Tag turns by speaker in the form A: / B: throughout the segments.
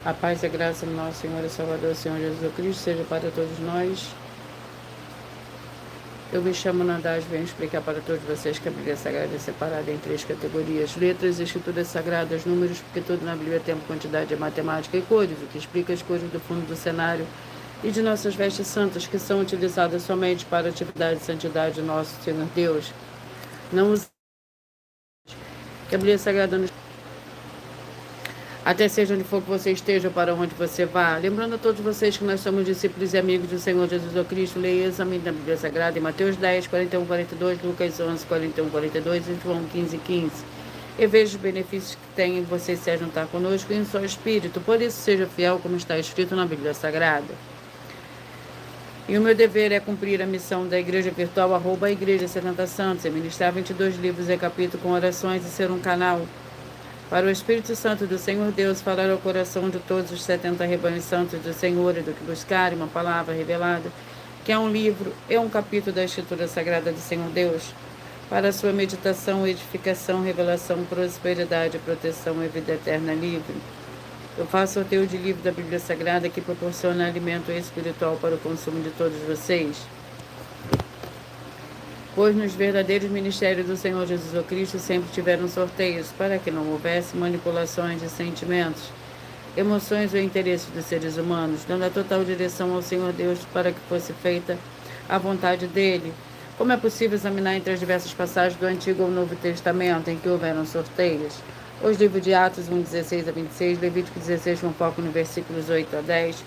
A: A paz e a graça do nosso Senhor e Salvador, Senhor Jesus Cristo, seja para todos nós. Eu me chamo Nandaz, venho explicar para todos vocês que a Bíblia Sagrada é separada em 3 categorias: letras, escrituras sagradas, números, porque tudo na Bíblia tem quantidade de matemática, e cores, o que explica as cores do fundo do cenário e de nossas vestes santas, que são utilizadas somente para a atividade e santidade de nosso Senhor Deus. Não os que a Bíblia Sagrada nos até seja onde for que você esteja, para onde você vá. Lembrando a todos vocês que nós somos discípulos e amigos do Senhor Jesus Cristo, leia e examine a Bíblia Sagrada em Mateus 10, 41, 42, Lucas 11, 41, 42 e João 15, 15. E veja os benefícios que tem em você se juntar conosco em seu espírito. Por isso, seja fiel como está escrito na Bíblia Sagrada. E o meu dever é cumprir a missão da Igreja Virtual, @ Igreja 70 Santos, e ministrar 22 livros e capítulos com orações e ser um canal para o Espírito Santo do Senhor Deus falar ao coração de todos os 70 rebanhos santos do Senhor, e do que buscarem uma palavra revelada, que é um livro e um capítulo da Escritura Sagrada do Senhor Deus, para a sua meditação, edificação, revelação, prosperidade, proteção e vida eterna livre. Eu faço sorteio de livro da Bíblia Sagrada que proporciona alimento espiritual para o consumo de todos vocês. Pois nos verdadeiros ministérios do Senhor Jesus Cristo sempre tiveram sorteios, para que não houvesse manipulações de sentimentos, emoções ou interesses dos seres humanos, dando a total direção ao Senhor Deus para que fosse feita a vontade dele. Como é possível examinar entre as diversas passagens do Antigo ou Novo Testamento em que houveram sorteios? Os livros de Atos 1, 16 a 26, Levítico 16 com foco nos versículos 8 a 10,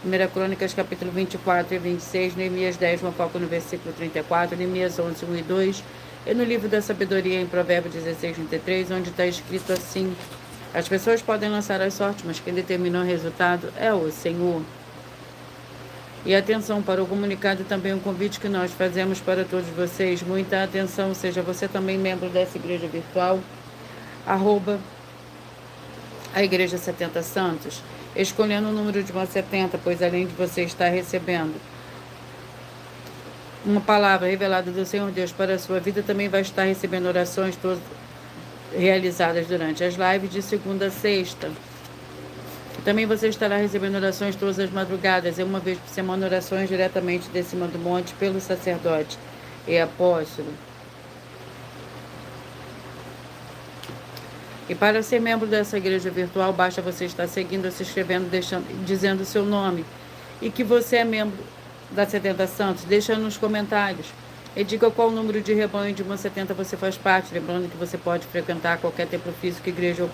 A: 1 Crônicas, capítulo 24 e 26, Neemias 10, com foco no versículo 34, Neemias 11, 1 e 2, e no livro da sabedoria, em Provérbios 16, 33, onde está escrito assim: as pessoas podem lançar as sortes, mas quem determina o resultado é o Senhor. E atenção para o comunicado, também um convite que nós fazemos para todos vocês. Muita atenção, seja você também membro dessa igreja virtual, @ a Igreja 70 Santos, escolhendo o número de uma 70, pois além de você estar recebendo uma palavra revelada do Senhor Deus para a sua vida, também vai estar recebendo orações todas realizadas durante as lives de segunda a sexta. Também você estará recebendo orações todas as madrugadas, e uma vez por semana, orações diretamente de cima do monte pelo sacerdote e apóstolo. E para ser membro dessa igreja virtual, basta você estar seguindo, se inscrevendo, dizendo o seu nome. E que você é membro da 70 Santos, deixa nos comentários. E diga qual número de rebanho de uma 70 você faz parte. Lembrando que você pode frequentar qualquer templo físico, igreja ou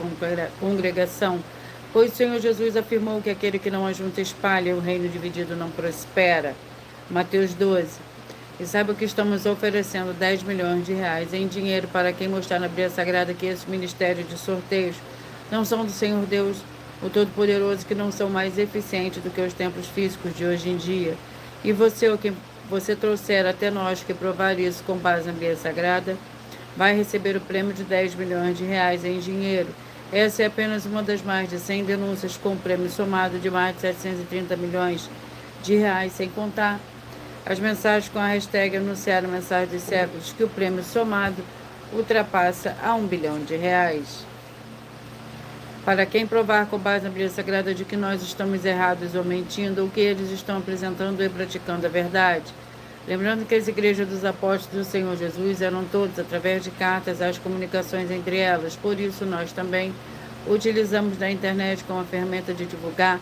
A: congregação. Pois o Senhor Jesus afirmou que aquele que não ajunta espalha, o reino dividido não prospera. Mateus 12. E saiba que estamos oferecendo 10 milhões de reais em dinheiro para quem mostrar na Bíblia Sagrada que esses ministérios de sorteios não são do Senhor Deus, o Todo-Poderoso, que não são mais eficientes do que os templos físicos de hoje em dia. E você, o que você trouxer até nós que provar isso com base na Bíblia Sagrada, vai receber o prêmio de 10 milhões de reais em dinheiro. Essa é apenas uma das mais de 100 denúncias com um prêmio somado de mais de 730 milhões de reais, sem contar as mensagens com a hashtag anunciaram mensagem dos séculos, que o prêmio somado ultrapassa a 1 bilhão de reais. Para quem provar com base na Bíblia Sagrada de que nós estamos errados ou mentindo, ou que eles estão apresentando e praticando a verdade. Lembrando que as igrejas dos apóstolos do Senhor Jesus eram todas através de cartas, as comunicações entre elas. Por isso nós também utilizamos da internet como a ferramenta de divulgar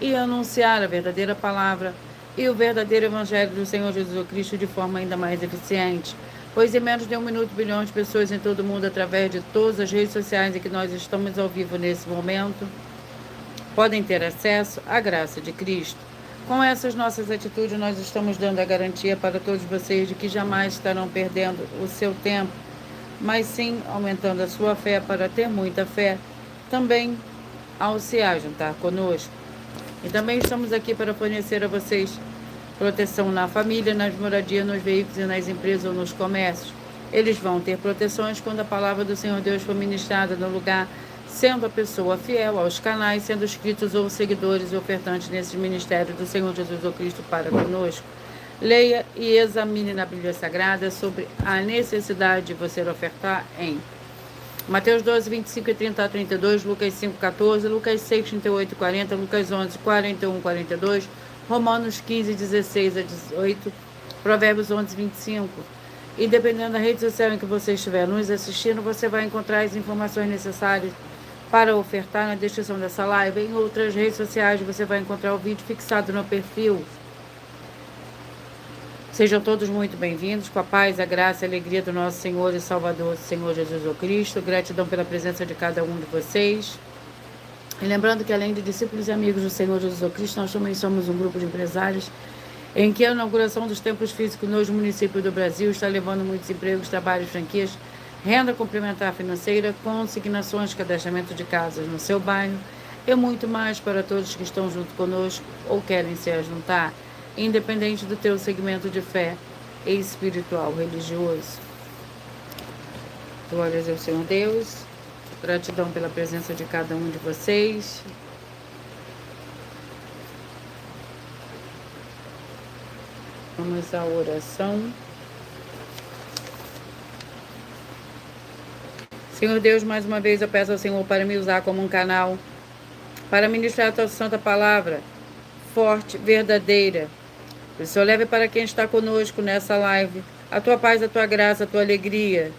A: e anunciar a verdadeira palavra e o verdadeiro evangelho do Senhor Jesus Cristo de forma ainda mais eficiente. Pois em menos de 1 minuto, bilhões de pessoas em todo o mundo, através de todas as redes sociais em que nós estamos ao vivo nesse momento, podem ter acesso à graça de Cristo. Com essas nossas atitudes, nós estamos dando a garantia para todos vocês de que jamais estarão perdendo o seu tempo, mas sim aumentando a sua fé para ter muita fé, também ao se ajuntar conosco. E também estamos aqui para fornecer a vocês proteção na família, nas moradias, nos veículos e nas empresas ou nos comércios. Eles vão ter proteções quando a palavra do Senhor Deus for ministrada no lugar, sendo a pessoa fiel aos canais, sendo inscritos ou seguidores e ofertantes nesses ministérios do Senhor Jesus Cristo para conosco. Leia e examine na Bíblia Sagrada sobre a necessidade de você ofertar em Mateus 12, 25 e 30 a 32, Lucas 5, 14, Lucas 6, 38 e 40, Lucas 11, 41 e 42, Romanos 15, 16 a 18, Provérbios 11, 25. E dependendo da rede social em que você estiver nos assistindo, você vai encontrar as informações necessárias para ofertar na descrição dessa live. Em outras redes sociais você vai encontrar o vídeo fixado no perfil. Sejam todos muito bem-vindos, com a paz, a graça e a alegria do nosso Senhor e Salvador, Senhor Jesus o Cristo. Gratidão pela presença de cada um de vocês. E lembrando que além de discípulos e amigos do Senhor Jesus o Cristo, nós também somos um grupo de empresários em que a inauguração dos templos físicos nos municípios do Brasil está levando muitos empregos, trabalhos, franquias, renda complementar financeira, consignações, cadastramento de casas no seu bairro e muito mais para todos que estão junto conosco ou querem se juntar, independente do teu segmento de fé e espiritual, religioso. Glórias ao Senhor Deus, gratidão pela presença de cada um de vocês. Vamos à oração. Senhor Deus, mais uma vez eu peço ao Senhor para me usar como um canal para ministrar a tua santa palavra, forte, verdadeira. Que o Senhor leve para quem está conosco nessa live a tua paz, a tua graça, a tua alegria,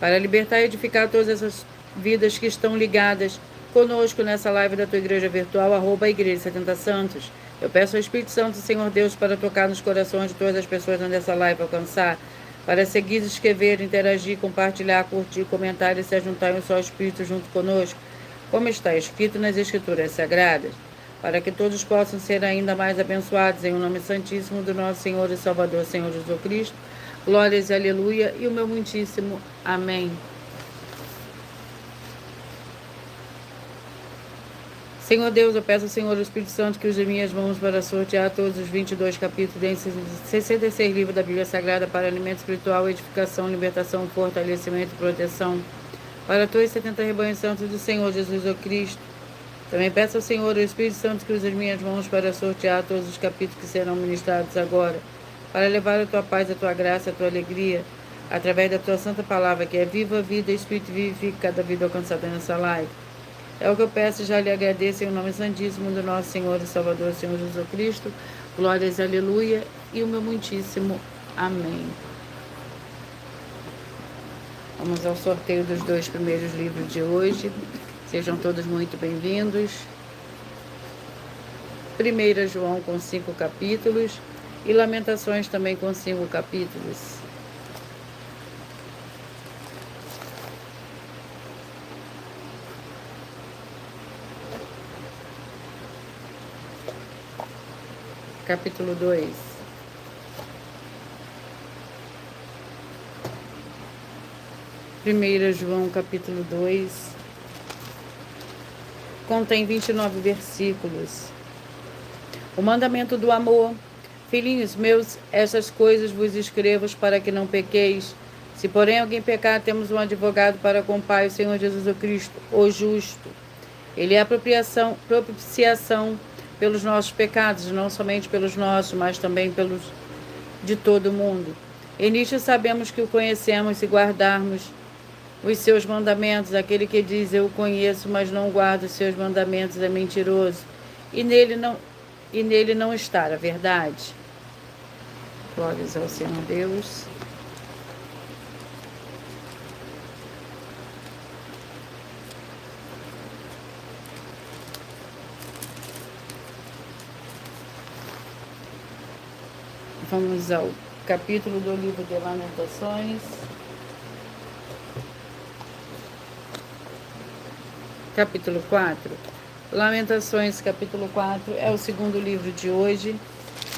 A: para libertar e edificar todas essas vidas que estão ligadas conosco nessa live da tua igreja virtual, @igreja 70 Santos. Eu peço ao Espírito Santo, Senhor Deus, para tocar nos corações de todas as pessoas onde essa live alcançar, para seguir, escrever, interagir, compartilhar, curtir, comentar e se juntar em um só Espírito junto conosco, como está escrito nas Escrituras Sagradas, para que todos possam ser ainda mais abençoados em o nome santíssimo do nosso Senhor e Salvador, Senhor Jesus Cristo. Glórias e aleluia, e o meu muitíssimo amém. Senhor Deus, eu peço ao Senhor o Espírito Santo que use minhas mãos para sortear todos os 22 capítulos em 66 livros da Bíblia Sagrada para alimento espiritual, edificação, libertação, fortalecimento e proteção para todos os 70 rebanhos santos do Senhor Jesus o Cristo. Também peço ao Senhor o Espírito Santo que use as minhas mãos para sortear todos os capítulos que serão ministrados agora, para levar a tua paz, a tua graça, a tua alegria, através da tua santa palavra, que é viva, vida, Espírito vivifica cada vida alcançada nessa live. É o que eu peço e já lhe agradeço em o nome santíssimo do nosso Senhor e Salvador, Senhor Jesus Cristo. Glórias, aleluia, e o meu muitíssimo amém. Vamos ao sorteio dos 2 primeiros livros de hoje. Sejam todos muito bem-vindos. 1 João com 5 capítulos e Lamentações também com 5 capítulos. Capítulo 2. Primeira João, capítulo 2, contém 29 versículos. O mandamento do amor. Filhinhos meus, essas coisas vos escrevo para que não pequeis. Se porém alguém pecar, temos um advogado para com o Pai, o Senhor Jesus o Cristo, o justo. Ele é a propiciação pelos nossos pecados, não somente pelos nossos, mas também pelos de todo o mundo. E nisto sabemos que o conhecemos se guardarmos os seus mandamentos. Aquele que diz eu o conheço, mas não guarda os seus mandamentos é mentiroso, e nele não está a verdade. Glórias ao Senhor Deus. Vamos ao capítulo do livro de Lamentações. Capítulo 4. Lamentações, capítulo 4, é o segundo livro de hoje.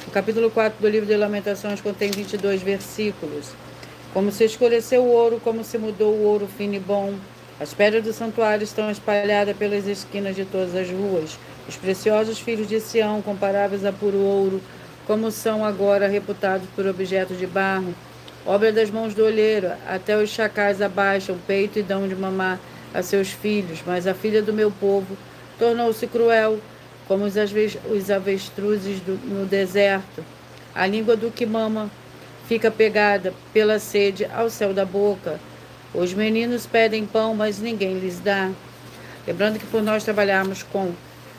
A: O capítulo 4 do livro de Lamentações contém 22 versículos. Como se escureceu o ouro, como se mudou o ouro fino e bom. As pedras do santuário estão espalhadas pelas esquinas de todas as ruas. Os preciosos filhos de Sião, comparáveis a puro ouro, como são agora reputados por objetos de barro, obra das mãos do olheiro. Até os chacais abaixam o peito e dão de mamar a seus filhos, mas a filha do meu povo tornou-se cruel, como os avestruzes no deserto. A língua do que mama fica pegada pela sede ao céu da boca. Os meninos pedem pão, mas ninguém lhes dá. Lembrando que por nós trabalharmos com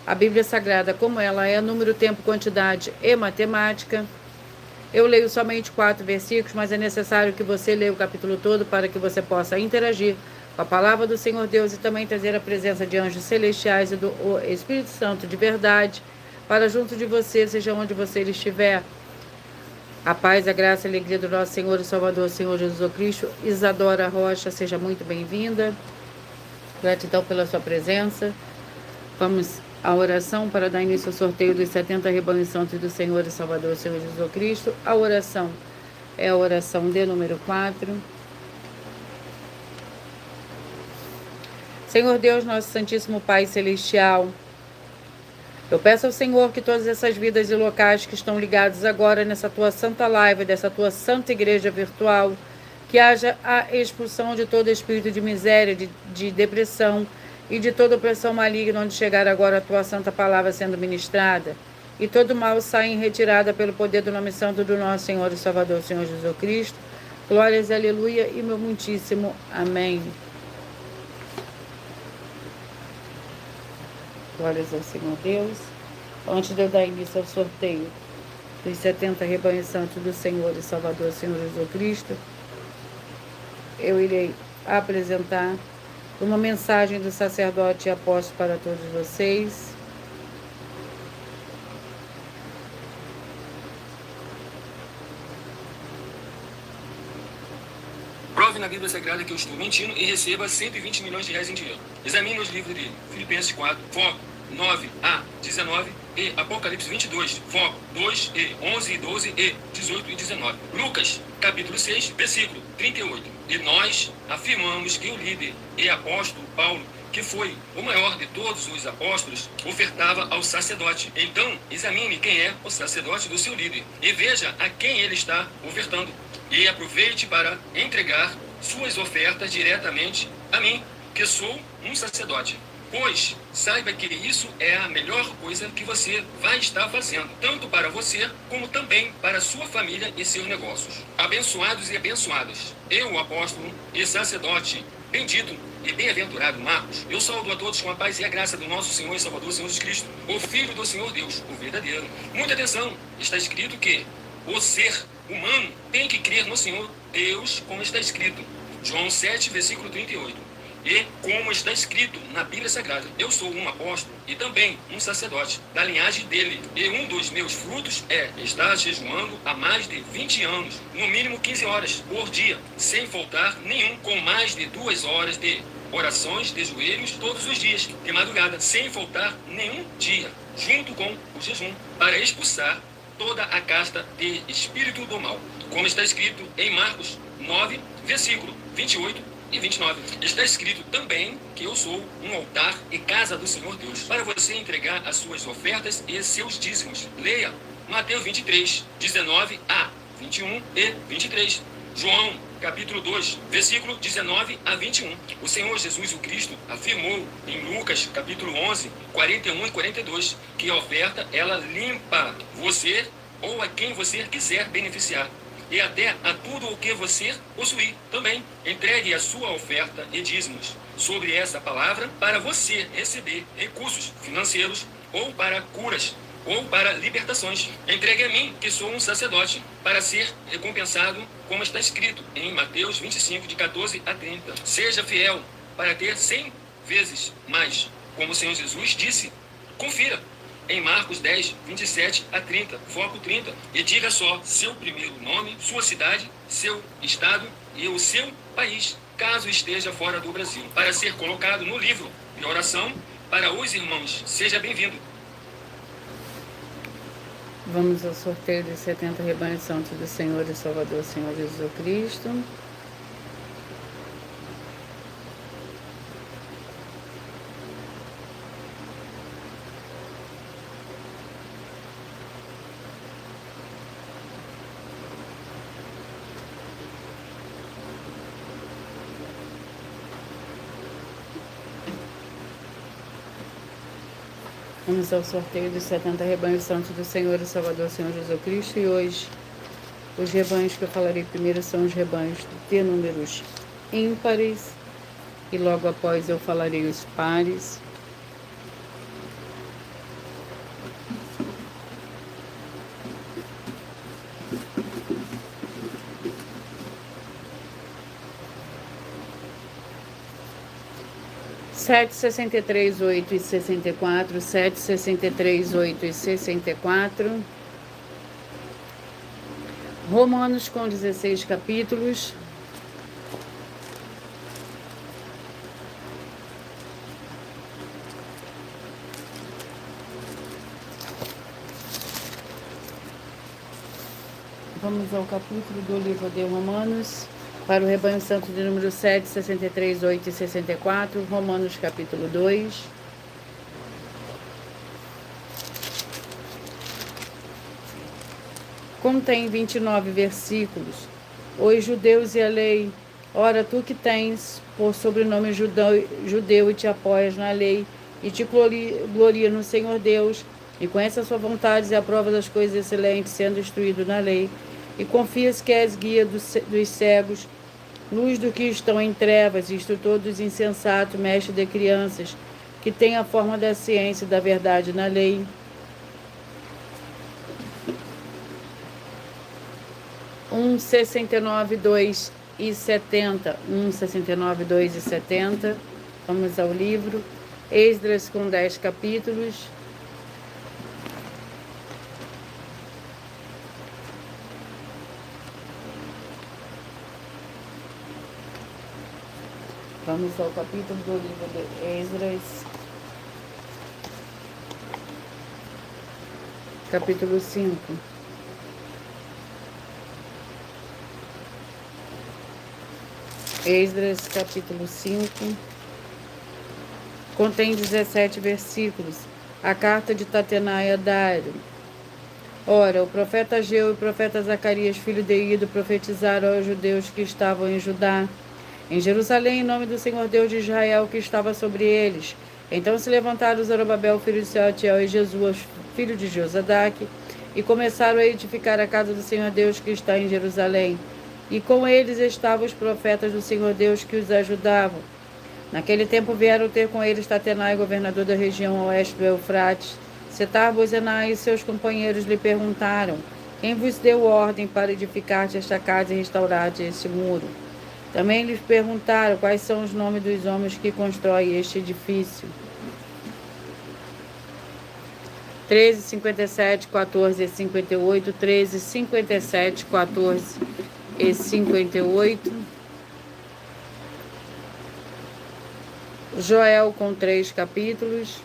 A: a Bíblia Sagrada, como ela é número, tempo, quantidade e matemática, eu leio somente 4 versículos, mas é necessário que você leia o capítulo todo para que você possa interagir com a palavra do Senhor Deus e também trazer a presença de anjos celestiais e do Espírito Santo de verdade para junto de você, seja onde você estiver. A paz, a graça e a alegria do nosso Senhor e Salvador, Senhor Jesus Cristo. Isadora Rocha, seja muito bem-vinda. Gratidão pela sua presença. Vamos à oração para dar início ao sorteio dos 70 rebanhos santos do Senhor e Salvador, Senhor Jesus Cristo. A oração é a oração de número 4. Senhor Deus, nosso Santíssimo Pai Celestial, eu peço ao Senhor que todas essas vidas e locais que estão ligados agora nessa tua santa live, dessa tua santa igreja virtual, que haja a expulsão de todo espírito de miséria, de depressão e de toda opressão maligna onde chegar agora a tua santa palavra sendo ministrada. E todo mal saia em retirada pelo poder do nome santo do nosso Senhor e Salvador, Senhor Jesus Cristo. Glórias, aleluia e meu muitíssimo amém. Glórias ao Senhor Deus. Antes de eu dar início ao sorteio dos 70 rebanhos santos do Senhor e Salvador, Senhor Jesus Cristo, eu irei apresentar uma mensagem do sacerdote e apóstolo para todos vocês.
B: Prove na Bíblia Sagrada que eu estou mentindo e receba 120 milhões de reais em dinheiro. Examine os livros de Filipenses 4, foco 9 a 19 e Apocalipse 22, foco 2 e 11 e 12 e 18 e 19. Lucas, capítulo 6, versículo 38. E nós afirmamos que o líder e apóstolo Paulo, que foi o maior de todos os apóstolos, ofertava ao sacerdote. Então, examine quem é o sacerdote do seu líder e veja a quem ele está ofertando. E aproveite para entregar suas ofertas diretamente a mim, que sou um sacerdote. Pois saiba que isso é a melhor coisa que você vai estar fazendo, tanto para você como também para sua família e seus negócios. Abençoados e abençoadas, eu, o apóstolo e sacerdote bendito e bem-aventurado Marcos, eu saúdo a todos com a paz e a graça do nosso Senhor e Salvador, Senhor Jesus Cristo, o Filho do Senhor Deus, o verdadeiro. Muita atenção, está escrito que o ser humano tem que crer no Senhor Deus, como está escrito. João 7, versículo 38. E como está escrito na Bíblia Sagrada, eu sou um apóstolo e também um sacerdote da linhagem dele. E um dos meus frutos é estar jejuando há mais de 20 anos, no mínimo 15 horas por dia, sem faltar nenhum, com mais de 2 horas de orações de joelhos todos os dias, de madrugada, sem faltar nenhum dia, junto com o jejum, para expulsar toda a casta de espírito do mal. Como está escrito em Marcos 9, versículo 28 e 29. Está escrito também que eu sou um altar e casa do Senhor Deus, para você entregar as suas ofertas e seus dízimos. Leia Mateus 23, 19 a 21 e 23. João, capítulo 2, versículo 19 a 21. O Senhor Jesus o Cristo afirmou em Lucas, capítulo 11, 41 e 42, que a oferta, ela limpa você ou a quem você quiser beneficiar. E até a tudo o que você possuir também. Entregue a sua oferta e dízimos sobre essa palavra para você receber recursos financeiros ou para curas ou para libertações. Entregue a mim, que sou um sacerdote, para ser recompensado, como está escrito em Mateus 25, de 14 a 30. Seja fiel para ter 100 vezes mais, como o Senhor Jesus disse. Confira em Marcos 10, 27 a 30, foco 30, e diga só seu primeiro nome, sua cidade, seu estado e o seu país, caso esteja fora do Brasil, para ser colocado no livro de oração para os irmãos. Seja bem-vindo.
A: Vamos ao sorteio dos 70 rebanhos santos do Senhor e Salvador, Senhor Jesus Cristo. Vamos ao sorteio dos 70 rebanhos santos do Senhor e Salvador, Senhor Jesus Cristo. E hoje, os rebanhos que eu falarei primeiro são os rebanhos de números ímpares e logo após eu falarei os pares. Sete, 63, 8 e 64, 7, 63, 8 e 64. Romanos com 16 capítulos. Vamos ao capítulo do livro de Romanos, para o rebanho santo de número 7, 63, 8 e 64, Romanos capítulo 2. Contém 29 versículos. Os judeus e a lei. Ora, tu que tens por sobrenome judeu e te apoias na lei, e te gloria no Senhor Deus, e conhece a sua vontade e a prova das coisas excelentes, sendo instruído na lei, e confias que és guia dos cegos, luz do que estão em trevas, instrutor dos insensatos, mestre de crianças, que tem a forma da ciência e da verdade na lei. Um 69, 2 e 70. 69, 2 e 70. Vamos ao livro. Esdras com 10 capítulos. Vamos ao capítulo do livro de Esdras, capítulo 5. Esdras, capítulo 5, contém 17 versículos. A carta de Tatenai a Dário. Ora, o profeta Ageu e o profeta Zacarias, filho de Ido, profetizaram aos judeus que estavam em Judá, em Jerusalém, em nome do Senhor Deus de Israel, que estava sobre eles. Então se levantaram Zorobabel, filho de Sealtiel, e Jesus, filho de Josadaque, e começaram a edificar a casa do Senhor Deus que está em Jerusalém. E com eles estavam os profetas do Senhor Deus que os ajudavam. Naquele tempo vieram ter com eles Tatenai, governador da região oeste do Eufrates. Setar-Bozenai e seus companheiros lhe perguntaram: quem vos deu ordem para edificar esta casa e restaurar este muro? Também lhes perguntaram quais são os nomes dos homens que constroem este edifício. 13, 57, 14 e 58, 13, 57, 14 e 58. Joel com 3 capítulos.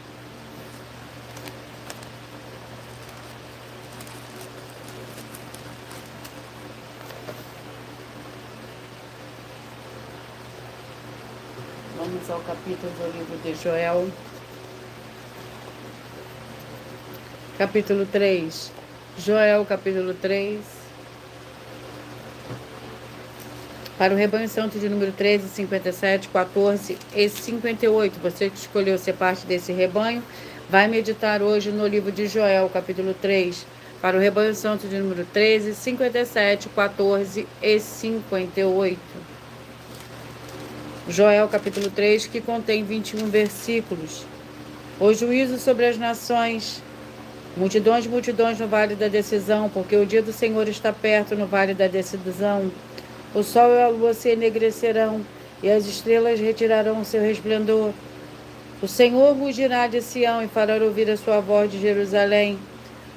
A: Vamos ao capítulo do livro de Joel. Capítulo 3. Joel, capítulo 3. Para o rebanho santo de número 13, 57, 14 e 58. Você que escolheu ser parte desse rebanho, vai meditar hoje no livro de Joel, capítulo 3. Para o rebanho santo de número 13, 57, 14 e 58. Joel capítulo 3, que contém 21 versículos. O juízo sobre as nações. Multidões, multidões no vale da decisão, porque o dia do Senhor está perto no vale da decisão. O sol e a lua se enegrecerão, e as estrelas retirarão o seu resplendor. O Senhor rugirá de Sião e fará ouvir a sua voz de Jerusalém.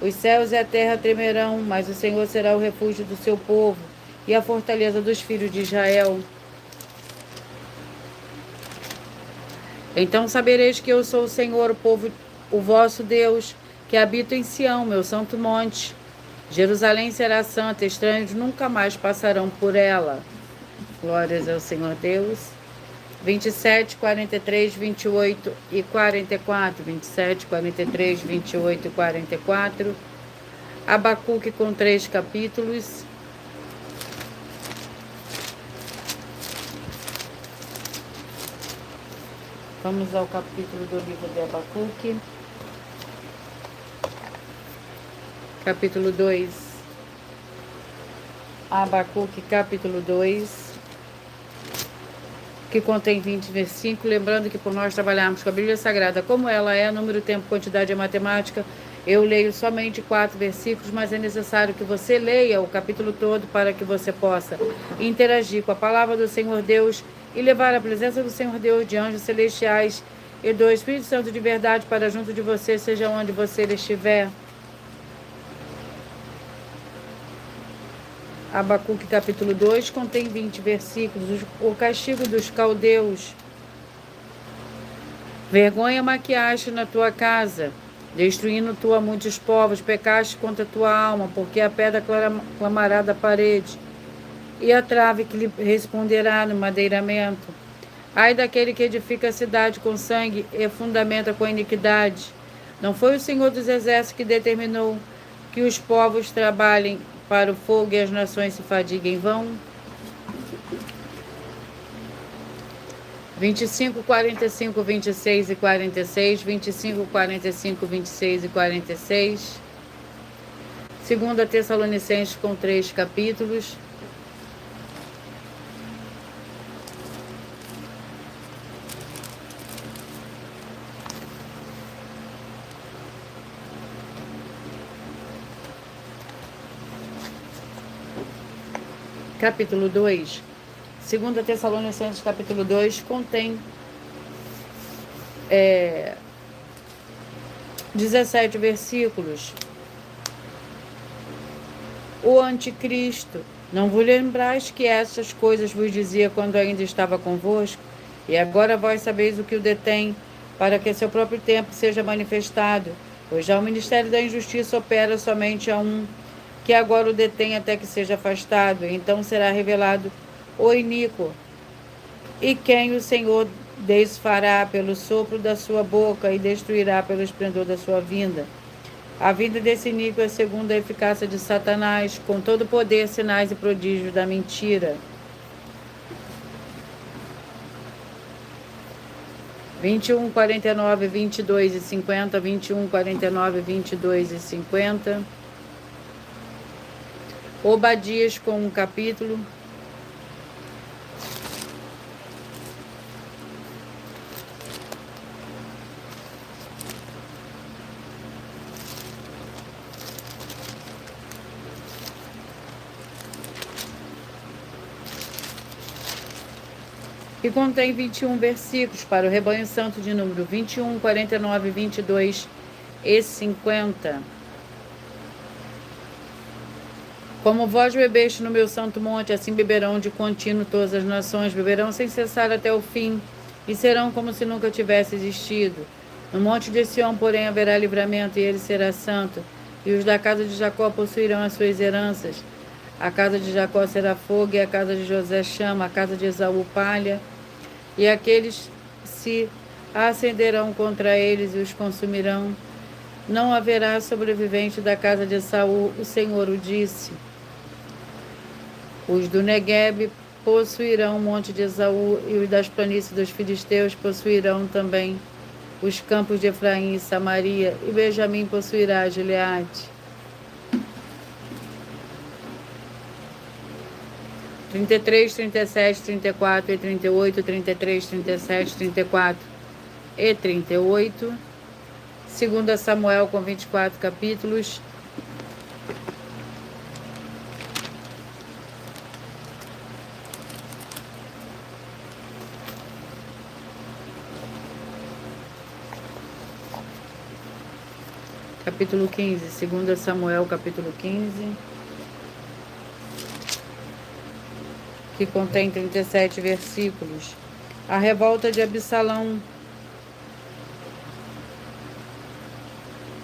A: Os céus e a terra tremerão, mas o Senhor será o refúgio do seu povo e a fortaleza dos filhos de Israel. Então sabereis que eu sou o Senhor, o povo, o vosso Deus, que habito em Sião, meu santo monte. Jerusalém será santa, estranhos nunca mais passarão por ela. Glórias ao Senhor Deus. 27, 43, 28 e 44. 27, 43, 28 e 44. Abacuque com 3 capítulos. Vamos ao capítulo do livro de Abacuque. Capítulo 2. Abacuque, capítulo 2. que contém 20 versículos. Lembrando que por nós trabalharmos com a Bíblia Sagrada, como ela é, número, tempo, quantidade e matemática, eu leio somente 4 versículos, mas é necessário que você leia o capítulo todo para que você possa interagir com a palavra do Senhor Deus e levar a presença do Senhor Deus de anjos celestiais e do Espírito Santo de verdade para junto de você, seja onde você estiver. Abacuque capítulo 2 contém 20 versículos. O castigo dos caldeus. Vergonha maquiaste na tua casa, destruindo tu a muitos povos, pecaste contra a tua alma, porque a pedra clamará da parede, e a trave que lhe responderá no madeiramento. Ai daquele que edifica a cidade com sangue e fundamenta com iniquidade. Não foi o Senhor dos Exércitos que determinou que os povos trabalhem para o fogo e as nações se fadiguem em vão? 25, 45, 26 e 46, 25, 45, 26 e 46. 2 Tessalonicenses com 3 capítulos. Capítulo 2. 2 Tessalonicenses capítulo 2 contém 17 versículos. O anticristo. Não vos lembrais que estas coisas vos dizia quando ainda estava convosco? E agora vós sabeis o que o detém, para que a seu próprio tempo seja manifestado. Pois já o ministério da injustiça opera somente a um, que agora o detém até que seja afastado. Então será revelado o iníquo, e quem o Senhor desfará pelo sopro da sua boca e destruirá pelo esplendor da sua vinda. A vinda desse iníquo é segundo a eficácia de Satanás, com todo o poder, sinais e prodígios da mentira. 21, 49, 22 e 50, 21, 49, 22 e 50. Obadias com um capítulo. Que contém 21 versículos para o rebanho santo de número 21, 49, 22 e 50. Como vós bebeste no meu santo monte, assim beberão de contínuo todas as nações, beberão sem cessar até o fim, e serão como se nunca tivesse existido. No monte de Sião, porém, haverá livramento, e ele será santo, e os da casa de Jacó possuirão as suas heranças. A casa de Jacó será fogo, e a casa de José chama, a casa de Esaú palha, e aqueles se acenderão contra eles e os consumirão. Não haverá sobrevivente da casa de Esaú, o Senhor o disse. Os do Neguebe possuirão o monte de Esaú, e os das planícies dos filisteus possuirão também os campos de Efraim e Samaria, e Benjamim possuirá Gileade. 33, 37, 34 e 38, 33, 37, 34 e 38. 2 Samuel com 24 capítulos. Capítulo 15, 2 Samuel, capítulo 15, que contém 37 versículos. A revolta de Absalão.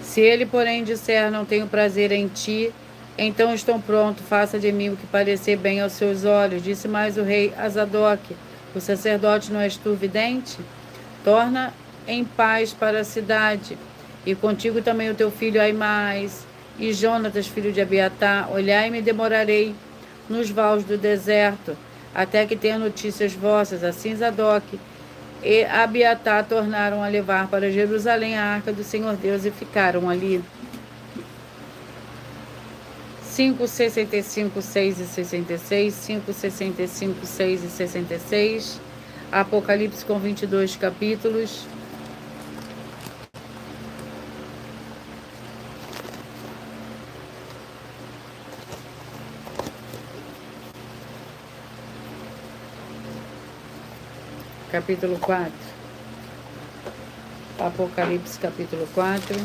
A: Se ele, porém, disser, não tenho prazer em ti, então estou pronto, faça de mim o que parecer bem aos seus olhos. Disse mais o rei a Zadoque, o sacerdote, não és tu vidente? Torna em paz para a cidade. E contigo também o teu filho Aimás, e Jonatas, filho de Abiatar. Olhai-me e demorarei nos vales do deserto, até que tenha notícias vossas. Assim Zadoque e Abiatar tornaram a levar para Jerusalém a arca do Senhor Deus e ficaram ali. 5, 65, 6 e 66, 5, 65, 6 e 66. Apocalipse com 22 capítulos. Capítulo 4. Apocalipse, capítulo 4.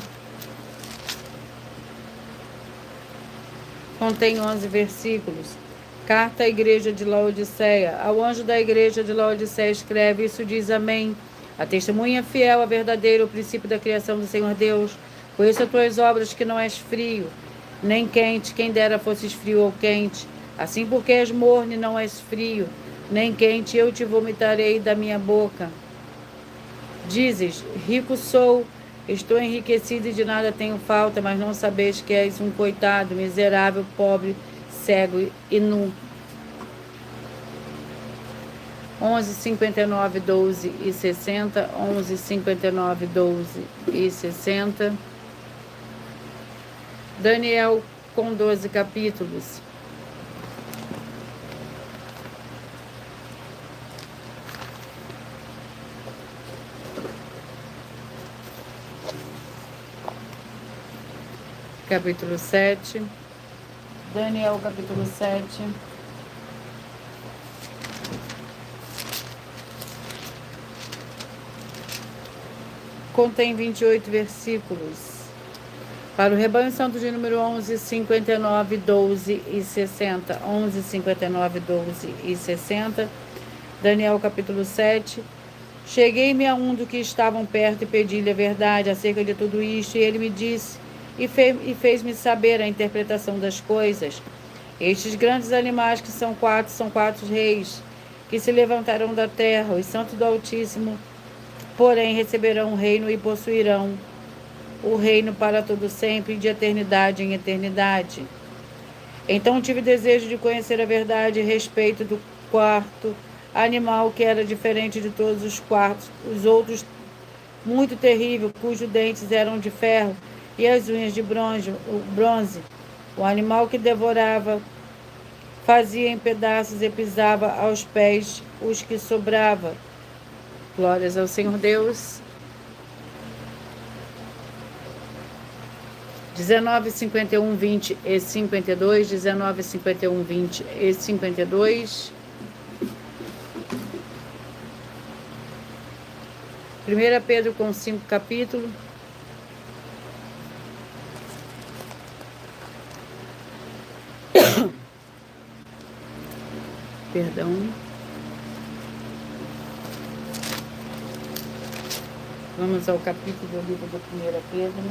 A: Contém 11 versículos. Carta à igreja de Laodiceia. Ao anjo da igreja de Laodiceia escreve: isso diz Amém. A testemunha fiel, a verdadeira, o princípio da criação do Senhor Deus. Conheço as tuas obras, que não és frio, nem quente. Quem dera fosses frio ou quente. Assim, porque és morno e não és frio, nem quente, eu te vomitarei da minha boca. Dizes: rico sou, estou enriquecido e de nada tenho falta, mas não sabeis que és um coitado, miserável, pobre, cego e nu. 11, 59, 12 e 60. 11, 59, 12 e 60. Daniel com 12 capítulos. Capítulo 7. Daniel, capítulo 7. Contém 28 versículos. Para o rebanho santo de número 11, 59, 12 e 60. 11, 59, 12 e 60. Daniel, capítulo 7. Cheguei-me a um do que estavam perto e pedi-lhe a verdade acerca de tudo isto, e ele me disse e fez-me saber a interpretação das coisas. Estes grandes animais que são quatro reis, que se levantarão da terra, os santos do Altíssimo, porém receberão o reino e possuirão o reino para todo sempre, de eternidade em eternidade. Então tive desejo de conhecer a verdade a respeito do quarto animal, que era diferente de todos os quartos, os outros muito terrível, cujos dentes eram de ferro e as unhas de bronze. O animal que devorava, fazia em pedaços e pisava aos pés os que sobrava. Glórias ao Senhor Deus. 19, 51, 20 e 52. 19, 51, 20 e 52. 1 Pedro com 5 capítulos. Perdão. Vamos ao capítulo do livro do 1 Pedro.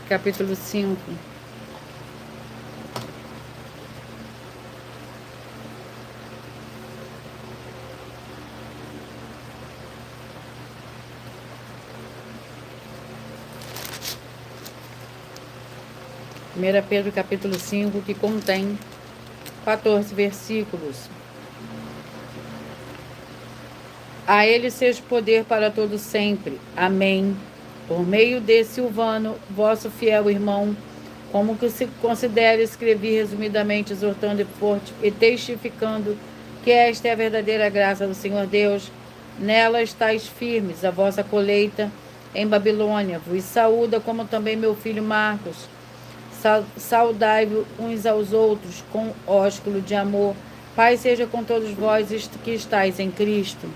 A: Capítulo 5. Primeira Pedro, capítulo 5, que contém 14 versículos. A ele seja poder para todo sempre. Amém. Por meio de Silvano, vosso fiel irmão, como que se considere, escrevi resumidamente, exortando e testificando que esta é a verdadeira graça do Senhor Deus. Nela estáis firmes, a vossa colheita em Babilônia vos saúda, como também meu filho Marcos. Saudai-vos uns aos outros com ósculo de amor. Paz seja com todos vós que estáis em Cristo.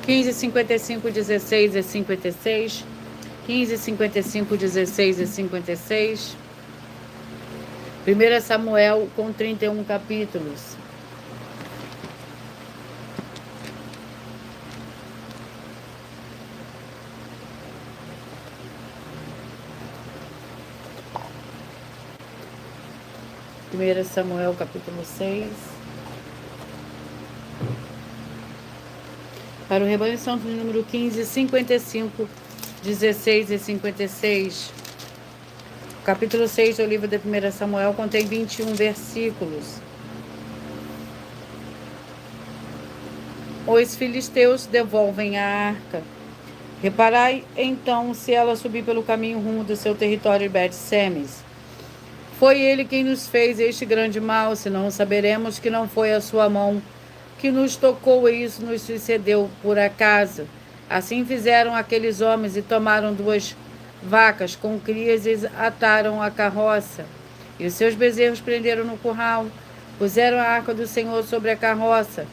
A: 15, 55, 16 e 56. 15, 55, 16 e 56. 1 Samuel com 31 capítulos. Primeira Samuel capítulo 6. Para o rebanho santo número 15, 55, 16 e 56. O capítulo 6 do livro de 1 Samuel contém 21 versículos. Os filisteus devolvem a arca. Reparai, então, se ela subir pelo caminho rumo do seu território de Bet-Semes. Foi ele quem nos fez este grande mal, senão saberemos que não foi a sua mão que nos tocou e isso nos sucedeu por acaso. Assim fizeram aqueles homens e tomaram 2 vacas com crias e ataram a carroça. E os seus bezerros prenderam no curral, puseram a arca do Senhor sobre a carroça,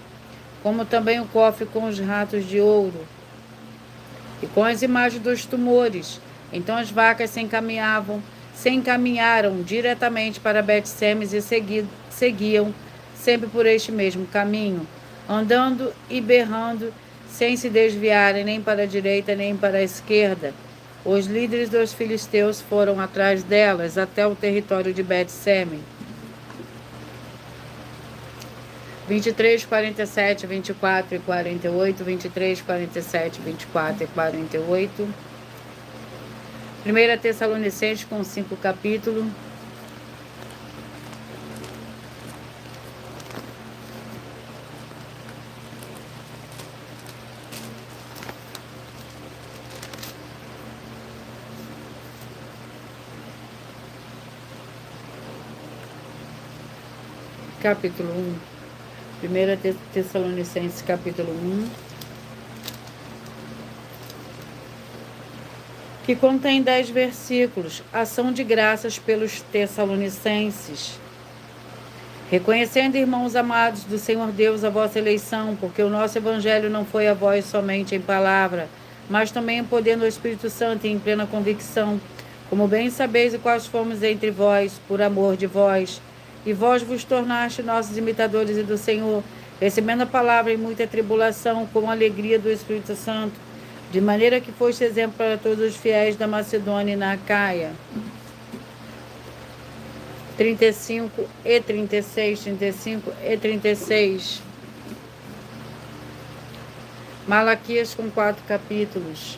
A: como também o cofre com os ratos de ouro e com as imagens dos tumores. Então as vacas se encaminharam diretamente para Bet-Semes e seguiam sempre por este mesmo caminho, andando e berrando, sem se desviarem nem para a direita nem para a esquerda. Os líderes dos filisteus foram atrás delas até o território de Bet-Semes. 23, 47, 24 e 48, 23, 47, 24 e 48. 1 Tessalonicenses com 5 capítulos. Capítulo 1. 1 Tessalonicenses, capítulo 1, que contém 10 versículos. Ação de graças pelos Tessalonicenses. Reconhecendo, irmãos amados do Senhor Deus, a vossa eleição, porque o nosso evangelho não foi a vós somente em palavra, mas também em poder no Espírito Santo e em plena convicção, como bem sabeis e quais fomos entre vós, por amor de vós. E vós vos tornaste nossos imitadores e do Senhor, recebendo a palavra em muita tribulação, com a alegria do Espírito Santo, de maneira que foste exemplo para todos os fiéis da Macedônia e na Acaia. 35 e 36, 35 e 36. Malaquias com 4 capítulos.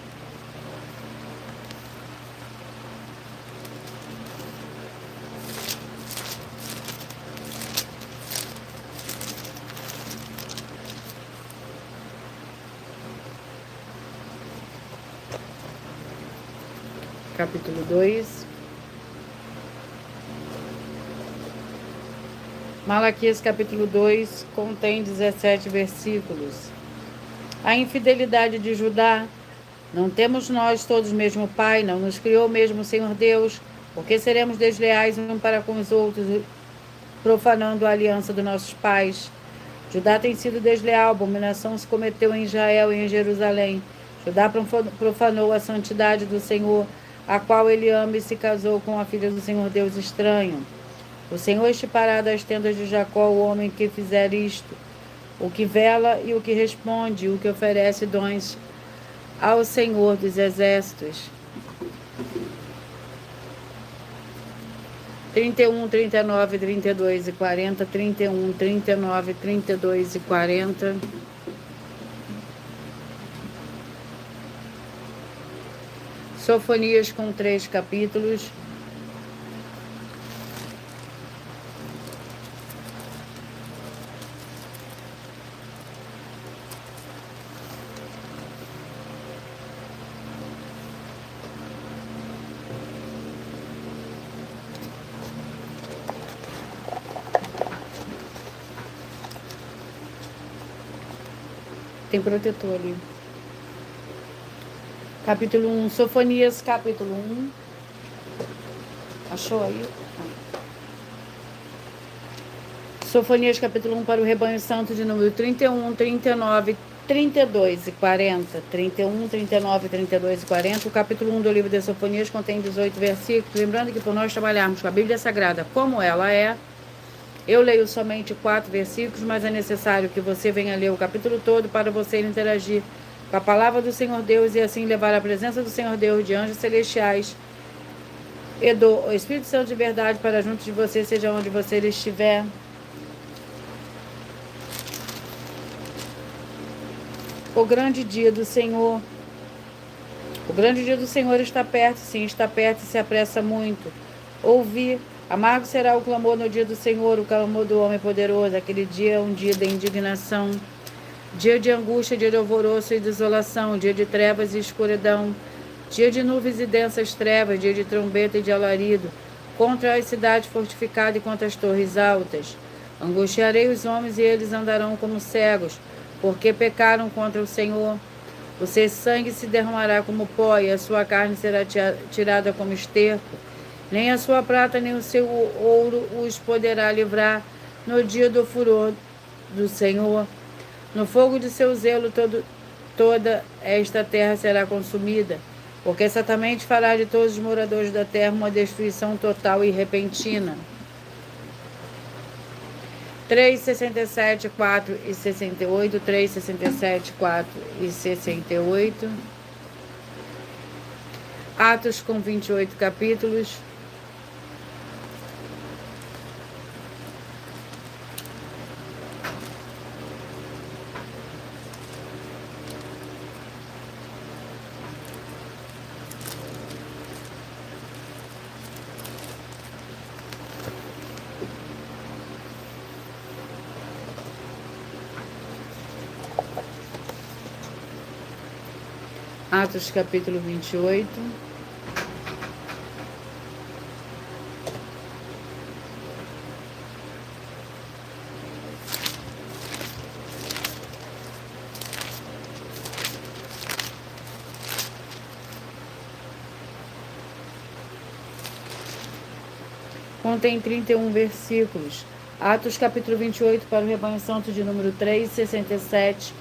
A: Capítulo 2. Malaquias capítulo 2 contém 17 versículos. A infidelidade de Judá. Não temos nós todos o mesmo Pai, não nos criou o mesmo Senhor Deus, porque seremos desleais uns para com os outros, profanando a aliança dos nossos pais. Judá tem sido desleal, abominação se cometeu em Israel e em Jerusalém. Judá profanou a santidade do Senhor, a qual ele ama e se casou com a filha do Senhor Deus estranho. O Senhor estipará das tendas de Jacó o homem que fizer isto, o que vela e o que responde, o que oferece dons ao Senhor dos exércitos. 31, 39, 32 e 40, 31, 39, 32 e 40. Sofonias com 3 capítulos. Tem protetor ali. Capítulo 1, Sofonias, capítulo 1. Achou aí? Sofonias, capítulo 1, para o rebanho santo de número 31, 39, 32 e 40. 31, 39, 32 e 40. O capítulo 1 do livro de Sofonias contém 18 versículos. Lembrando que por nós trabalharmos com a Bíblia Sagrada como ela é, eu leio somente 4 versículos, mas é necessário que você venha ler o capítulo todo para você interagir com a palavra do Senhor Deus e assim levar a presença do Senhor Deus de anjos celestiais e do Espírito Santo de verdade para junto de você, seja onde você estiver. O grande dia do Senhor. O grande dia do Senhor está perto, sim, está perto e se apressa muito. Ouvi, amargo será o clamor no dia do Senhor, o clamor do homem poderoso. Aquele dia é um dia de indignação. dia de angústia, dia de alvoroço e desolação, dia de trevas e escuridão, dia de nuvens e densas trevas, dia de trombeta e de alarido, contra as cidades fortificadas e contra as torres altas. Angustiarei os homens e eles andarão como cegos, porque pecaram contra o Senhor. O seu sangue se derramará como pó, e a sua carne será tirada como esterco. Nem a sua prata, nem o seu ouro os poderá livrar no dia do furor do Senhor. No fogo de seu zelo toda esta terra será consumida, porque certamente fará de todos os moradores da terra uma destruição total e repentina. 3:67, 4 e 68, 3:67, 4 e 68. Atos com 28 capítulos. Atos capítulo 28. Contém 31 versículos. Atos capítulo 28 para o rebanho santo de número 3:67,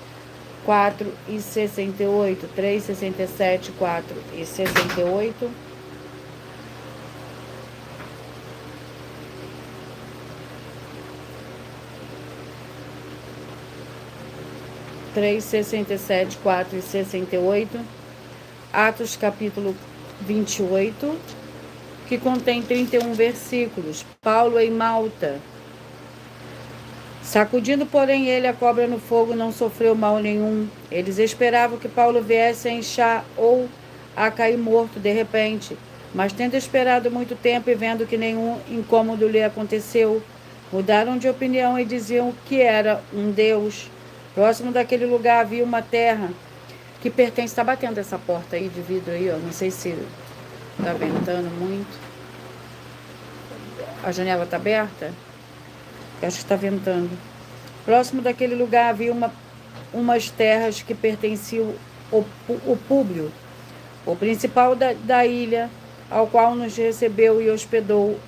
A: 4 e 68, 3:67, 4 e 68. Três, 67, 4 e 68. Atos capítulo 28, que contém 31 versículos. Paulo em Malta. Sacudindo, porém, ele a cobra no fogo, não sofreu mal nenhum. Eles esperavam que Paulo viesse a inchar ou a cair morto de repente. Mas tendo esperado muito tempo e vendo que nenhum incômodo lhe aconteceu, mudaram de opinião e diziam que era um deus. Próximo daquele lugar havia uma terra que pertence... Está batendo essa porta aí de vidro aí, ó. Não sei se está ventando muito. A janela está aberta? Acho que está ventando. Próximo daquele lugar havia umas terras que pertenciam ao Públio, o principal da ilha, ao qual nos recebeu e hospedou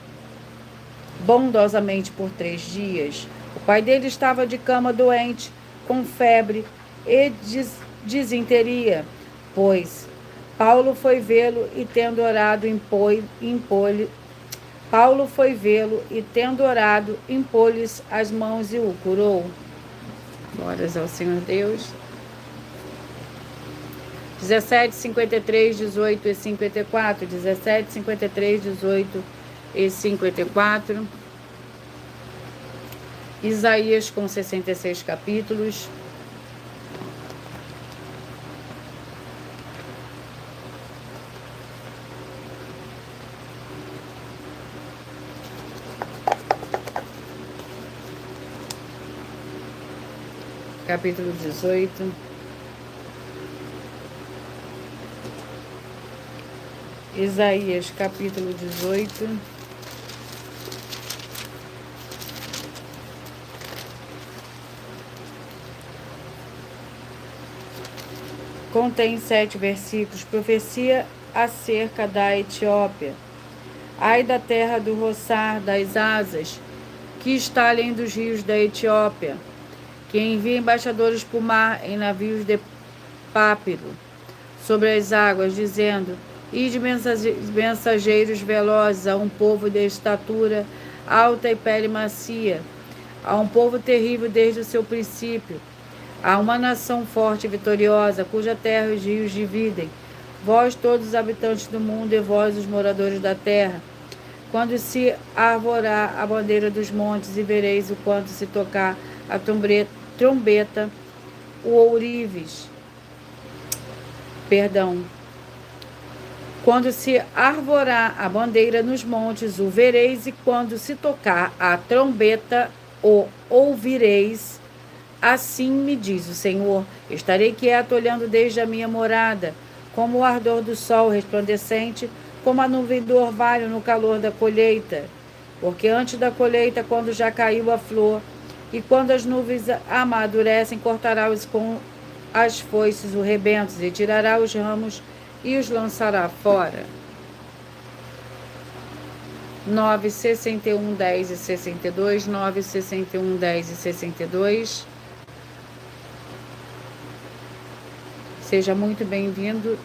A: bondosamente por 3 dias. O pai dele estava de cama doente, com febre e disenteria, pois Paulo foi vê-lo e tendo orado impôs-lhes as mãos e o curou. Glórias ao Senhor Deus. 17, 53, 18 e 54. 17, 53, 18 e 54. Isaías com 66 capítulos. Capítulo 18. Isaías, capítulo 18. Contém 7 versículos. Profecia acerca da Etiópia. Ai da terra do roçar das asas, que está além dos rios da Etiópia, que envia embaixadores por mar em navios de pápiro sobre as águas, dizendo: ide mensageiros velozes a um povo de estatura alta e pele macia, a um povo terrível desde o seu princípio, a uma nação forte e vitoriosa, cuja terra os rios dividem. Vós todos os habitantes do mundo, e vós os moradores da terra, quando se arvorar a bandeira dos montes, e vereis o quanto se tocar a trombeta, o ourives. Quando se arvorar a bandeira nos montes, o vereis, e quando se tocar a trombeta, o ouvireis. Assim me diz o Senhor: estarei quieto olhando desde a minha morada, como o ardor do sol resplandecente, como a nuvem do orvalho no calor da colheita. Porque antes da colheita, quando já caiu a flor, e quando as nuvens amadurecem, cortará com as foices os rebentos, e tirará os ramos e os lançará fora. 9, 61, 10 e 62, 9, 61, 10 e 62. Seja muito bem-vindo,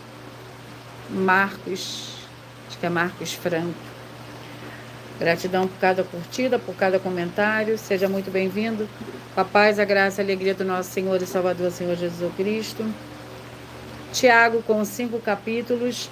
A: Marcos, acho que é Marcos Franco. Gratidão por cada curtida, por cada comentário. Seja muito bem-vindo. Com a paz, a graça e a alegria do nosso Senhor e Salvador, Senhor Jesus Cristo. Tiago, com 5 capítulos.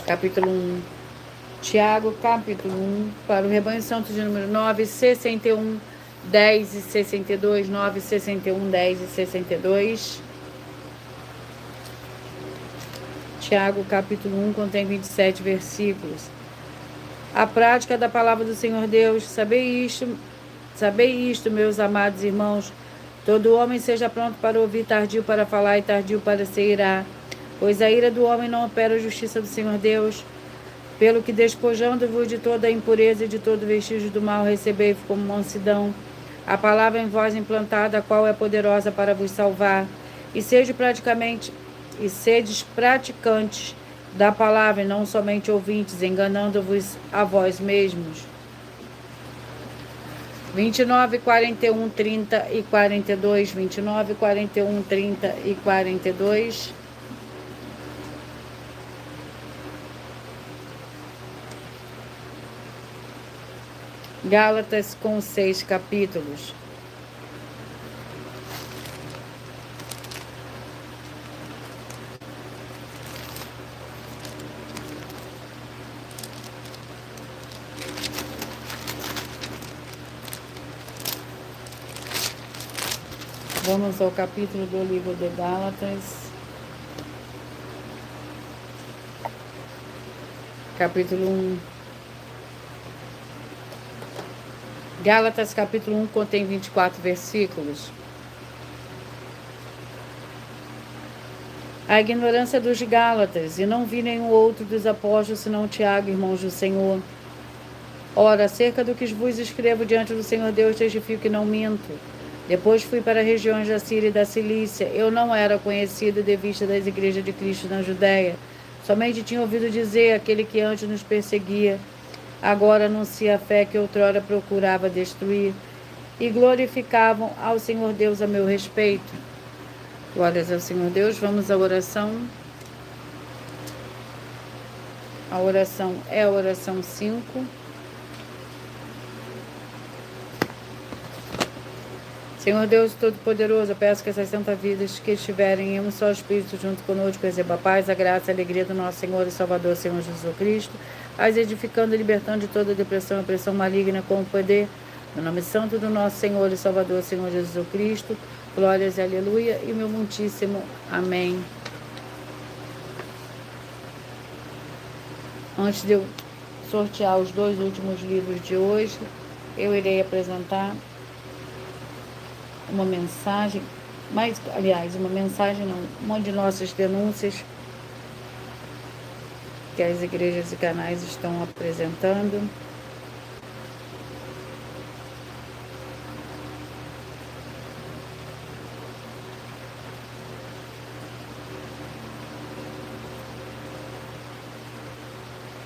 A: Capítulo 1. Tiago, capítulo 1, para o rebanho santo de número 9, 61, 10 e 62, 9, 61, 10 e 62. Tiago, capítulo 1, contém 27 versículos. A prática da palavra do Senhor Deus, sabei isto, meus amados irmãos, todo homem seja pronto para ouvir, tardio para falar e tardio para se irar, pois a ira do homem não opera a justiça do Senhor Deus. Pelo que, despojando-vos de toda a impureza e de todo vestígio do mal, recebei como mansidão a palavra em vós implantada, a qual é poderosa para vos salvar, e sedes praticantes da palavra, e não somente ouvintes, enganando-vos a vós mesmos. 29, 41, 30 e 42, 29, 41, 30 e 42. Gálatas, com 6 capítulos. Vamos ao capítulo do livro de Gálatas. Capítulo 1. Gálatas, capítulo 1, contém 24 versículos. A ignorância dos Gálatas, e não vi nenhum outro dos apóstolos, senão Tiago, irmãos do Senhor. Ora, acerca do que vos escrevo diante do Senhor Deus, testifico que não minto. Depois fui para as regiões da Síria e da Cilícia. Eu não era conhecido de vista das igrejas de Cristo na Judéia. Somente tinha ouvido dizer, aquele que antes nos perseguia, agora anuncia a fé que outrora procurava destruir, e glorificavam ao Senhor Deus a meu respeito. Glórias ao Senhor Deus. Vamos à oração. A oração é a oração 5. Senhor Deus Todo-Poderoso, eu peço que essas santas vidas que estiverem em um só Espírito junto conosco, receba a paz, a graça e a alegria do nosso Senhor e Salvador, Senhor Jesus Cristo, as edificando e libertando de toda depressão e opressão maligna com o poder, no nome santo do nosso Senhor e Salvador, Senhor Jesus Cristo. Glórias e aleluia, e meu muitíssimo amém. Antes de eu sortear os 2 últimos livros de hoje, eu irei apresentar uma mensagem, uma mensagem não, uma de nossas denúncias que as igrejas e canais estão apresentando.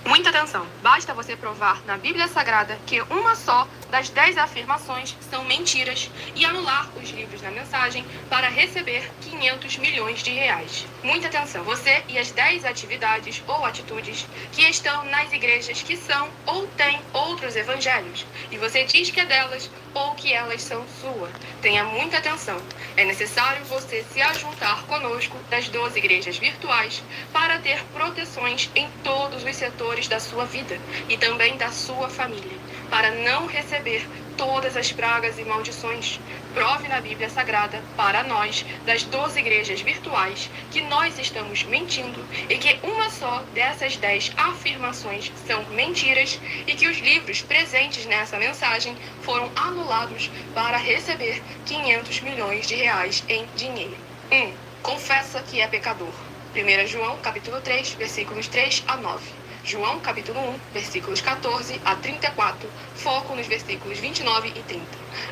C: Muita atenção! Basta você provar na Bíblia Sagrada que uma só das 10 afirmações são mentiras e anular os livros da mensagem para receber 500 milhões de reais. Muita atenção! Você e as 10 atividades ou atitudes que estão nas igrejas que são ou têm outros evangelhos, e você diz que é delas ou que elas são sua. Tenha muita atenção! É necessário você se ajuntar conosco das 12 igrejas virtuais para ter proteções em todos os setores da sua vida e também da sua família. para não receber todas as pragas e maldições. Prove na Bíblia Sagrada, para nós, das 12 igrejas virtuais, que nós estamos mentindo e que uma só dessas 10 afirmações são mentiras e que os livros presentes nessa mensagem foram anulados para receber 500 milhões de reais em dinheiro. 1. Confessa que é pecador. 1 João, capítulo 3, versículos 3 a 9. João, capítulo 1, versículos 14 a 34, foco nos versículos 29 e 30.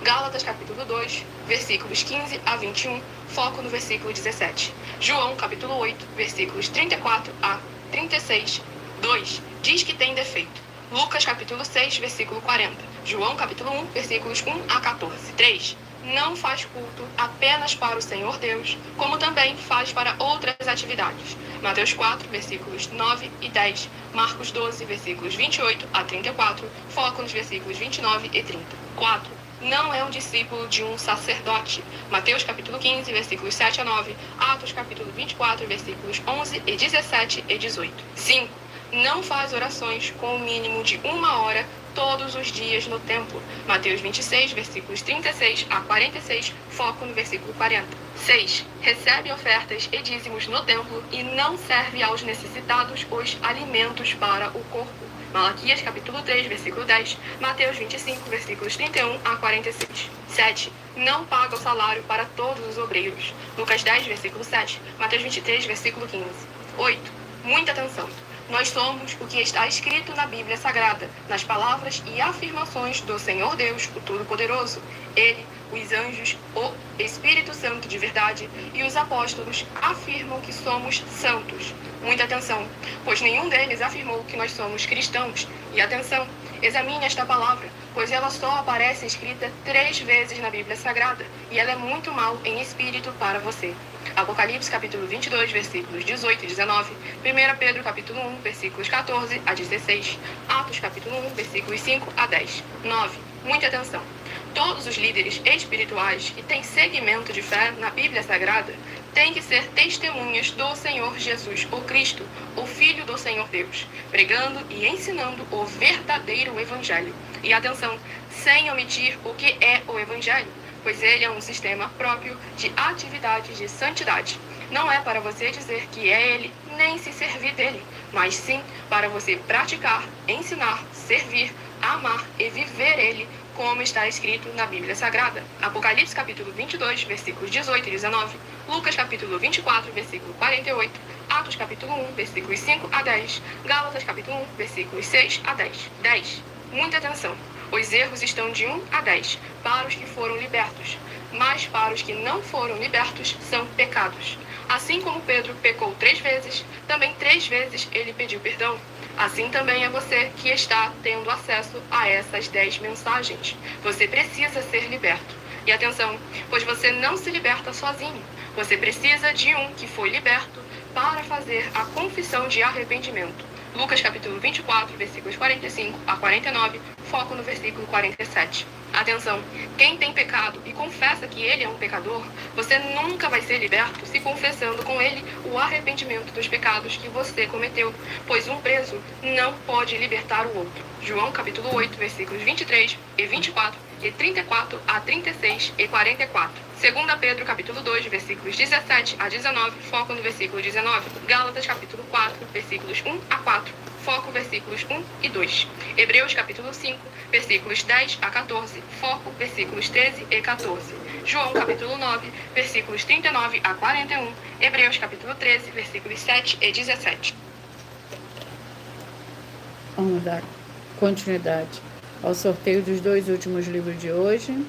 C: Gálatas, capítulo 2, versículos 15 a 21, foco no versículo 17. João, capítulo 8, versículos 34 a 36, 2, diz que tem defeito. Lucas, capítulo 6, versículo 40. João, capítulo 1, versículos 1 a 14. 3. Não faz culto apenas para o Senhor Deus, como também faz para outras atividades. Mateus 4, versículos 9 e 10. Marcos 12, versículos 28 a 34. Foco nos versículos 29 e 30. 4. Não é um discípulo de um sacerdote. Mateus capítulo 15, versículos 7 a 9. Atos capítulo 24, versículos 11 e 17 e 18. 5. Não faz orações com o mínimo de 1 hora todos os dias no templo. Mateus 26, versículos 36 a 46, foco no versículo 40. 6. Recebe ofertas e dízimos no templo e não serve aos necessitados os alimentos para o corpo. Malaquias capítulo 3, versículo 10. Mateus 25, versículos 31 a 46. 7. Não paga o salário para todos os obreiros. Lucas 10, versículo 7. Mateus 23, versículo 15. 8. Muita atenção. Nós somos o que está escrito na Bíblia Sagrada, nas palavras e afirmações do Senhor Deus, o Todo-Poderoso. Ele, os anjos, o Espírito Santo de verdade e os apóstolos afirmam que somos santos. Muita atenção, pois nenhum deles afirmou que nós somos cristãos. E atenção, examine esta palavra, pois ela só aparece escrita 3 vezes na Bíblia Sagrada, e ela é muito mal em espírito para você. Apocalipse capítulo 22, versículos 18 e 19. 1 Pedro capítulo 1, versículos 14 a 16. Atos capítulo 1, versículos 5 a 10. 9. Muita atenção. Todos os líderes espirituais que têm segmento de fé na Bíblia Sagrada têm que ser testemunhas do Senhor Jesus, o Cristo, o Filho do Senhor Deus, pregando e ensinando o verdadeiro Evangelho. E atenção, sem omitir o que é o Evangelho, pois ele é um sistema próprio de atividades de santidade. Não é para você dizer que é ele, nem se servir dele, mas sim para você praticar, ensinar, servir, amar e viver ele, como está escrito na Bíblia Sagrada. Apocalipse capítulo 22, versículos 18 e 19. Lucas capítulo 24, versículo 48. Atos capítulo 1, versículos 5 a 10. Gálatas capítulo 1, versículos 6 a 10. 10. Muita atenção. Os erros estão de 1 a 10, para os que foram libertos, mas para os que não foram libertos são pecados. Assim como Pedro pecou 3 vezes, também 3 vezes ele pediu perdão. Assim também é você que está tendo acesso a essas 10 mensagens. Você precisa ser liberto. E atenção, pois você não se liberta sozinho. Você precisa de um que foi liberto para fazer a confissão de arrependimento. Lucas capítulo 24, versículos 45 a 49, foco no versículo 47. Atenção, quem tem pecado e confessa que ele é um pecador, você nunca vai ser liberto se confessando com ele o arrependimento dos pecados que você cometeu, pois um preso não pode libertar o outro. João capítulo 8, versículos 23 e 24 e 34 a 36 e 44. 2 Pedro capítulo 2, versículos 17 a 19, foco no versículo 19. Gálatas capítulo 4, versículos 1 a 4, foco versículos 1 e 2. Hebreus capítulo 5, versículos 10 a 14, foco versículos 13 e 14. João capítulo 9, versículos 39 a 41. Hebreus capítulo 13, versículos 7 e 17.
A: Vamos dar continuidade ao sorteio dos 2 últimos livros de hoje.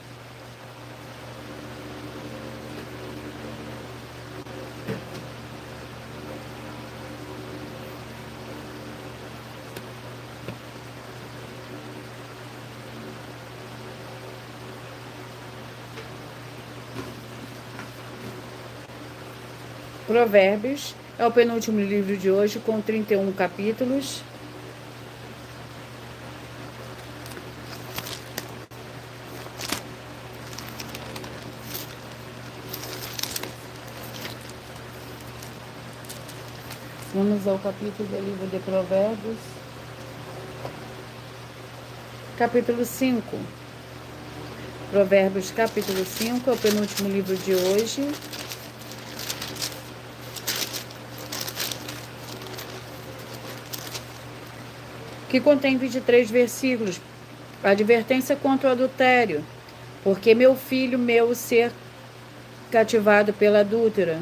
A: Provérbios é o penúltimo livro de hoje, com 31 capítulos. Vamos ao capítulo do livro de Provérbios. capítulo 5. Provérbios, capítulo 5, é o penúltimo livro de hoje. Que contém 23 versículos. Advertência contra o adultério. Porque meu filho meu ser cativado pela adúltera?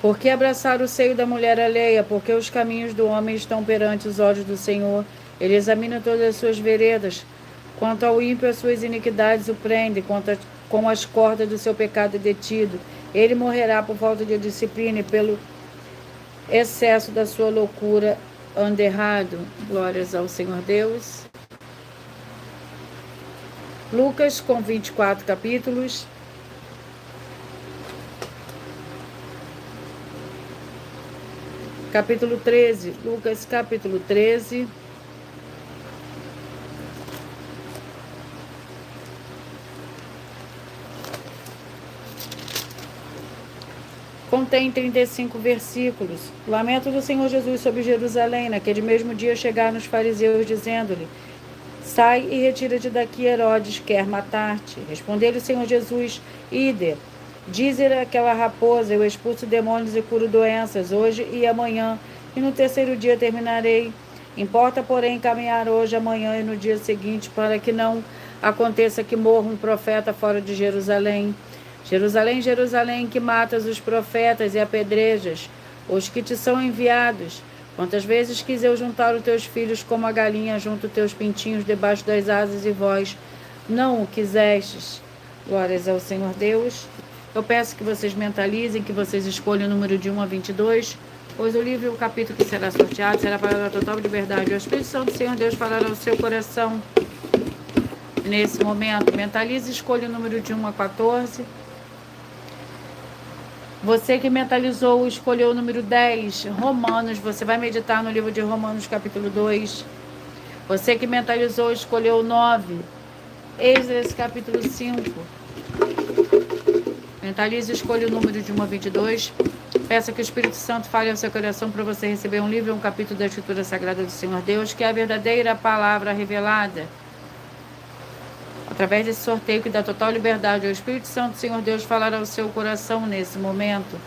A: Porque abraçar o seio da mulher alheia? Porque os caminhos do homem estão perante os olhos do Senhor. Ele examina todas as suas veredas. Quanto ao ímpio, as suas iniquidades o prendem, com as cordas do seu pecado detido. Ele morrerá por falta de disciplina e pelo excesso da sua loucura anda errado. Glórias ao Senhor Deus. Lucas, com 24 capítulos. Capítulo 13. Lucas, capítulo 13. Contém 35 versículos. Lamento do Senhor Jesus sobre Jerusalém. Naquele mesmo dia chegaram os fariseus, dizendo-lhe: sai e retira-te daqui, Herodes quer matar-te. Respondeu-lhe o Senhor Jesus: ide, dize aquela raposa: eu expulso demônios e curo doenças, hoje e amanhã, e no terceiro dia terminarei. Importa, porém, caminhar hoje, amanhã e no dia seguinte, para que não aconteça que morra um profeta fora de Jerusalém. Jerusalém, Jerusalém, que matas os profetas e apedrejas os que te são enviados. Quantas vezes quis eu juntar os teus filhos como a galinha junta os teus pintinhos debaixo das asas, e vós não o quisestes. Glórias ao Senhor Deus. Eu peço que vocês mentalizem, que vocês escolham o número de 1 a 22, pois o livro e o capítulo que será sorteado será para a total de verdade. O Espírito Santo do Senhor Deus falará ao seu coração. Nesse momento, mentalize e escolha o número de 1 a 14. Você que mentalizou, escolheu o número 10, Romanos, você vai meditar no livro de Romanos, capítulo 2. Você que mentalizou, escolheu o 9, Esdras, capítulo 5. Mentalize e escolha o número de 1 a 22. Peça que o Espírito Santo fale ao seu coração para você receber um livro e um capítulo da Escritura Sagrada do Senhor Deus, que é a verdadeira palavra revelada. Através desse sorteio que dá total liberdade ao Espírito Santo, o Senhor Deus falará ao seu coração nesse momento.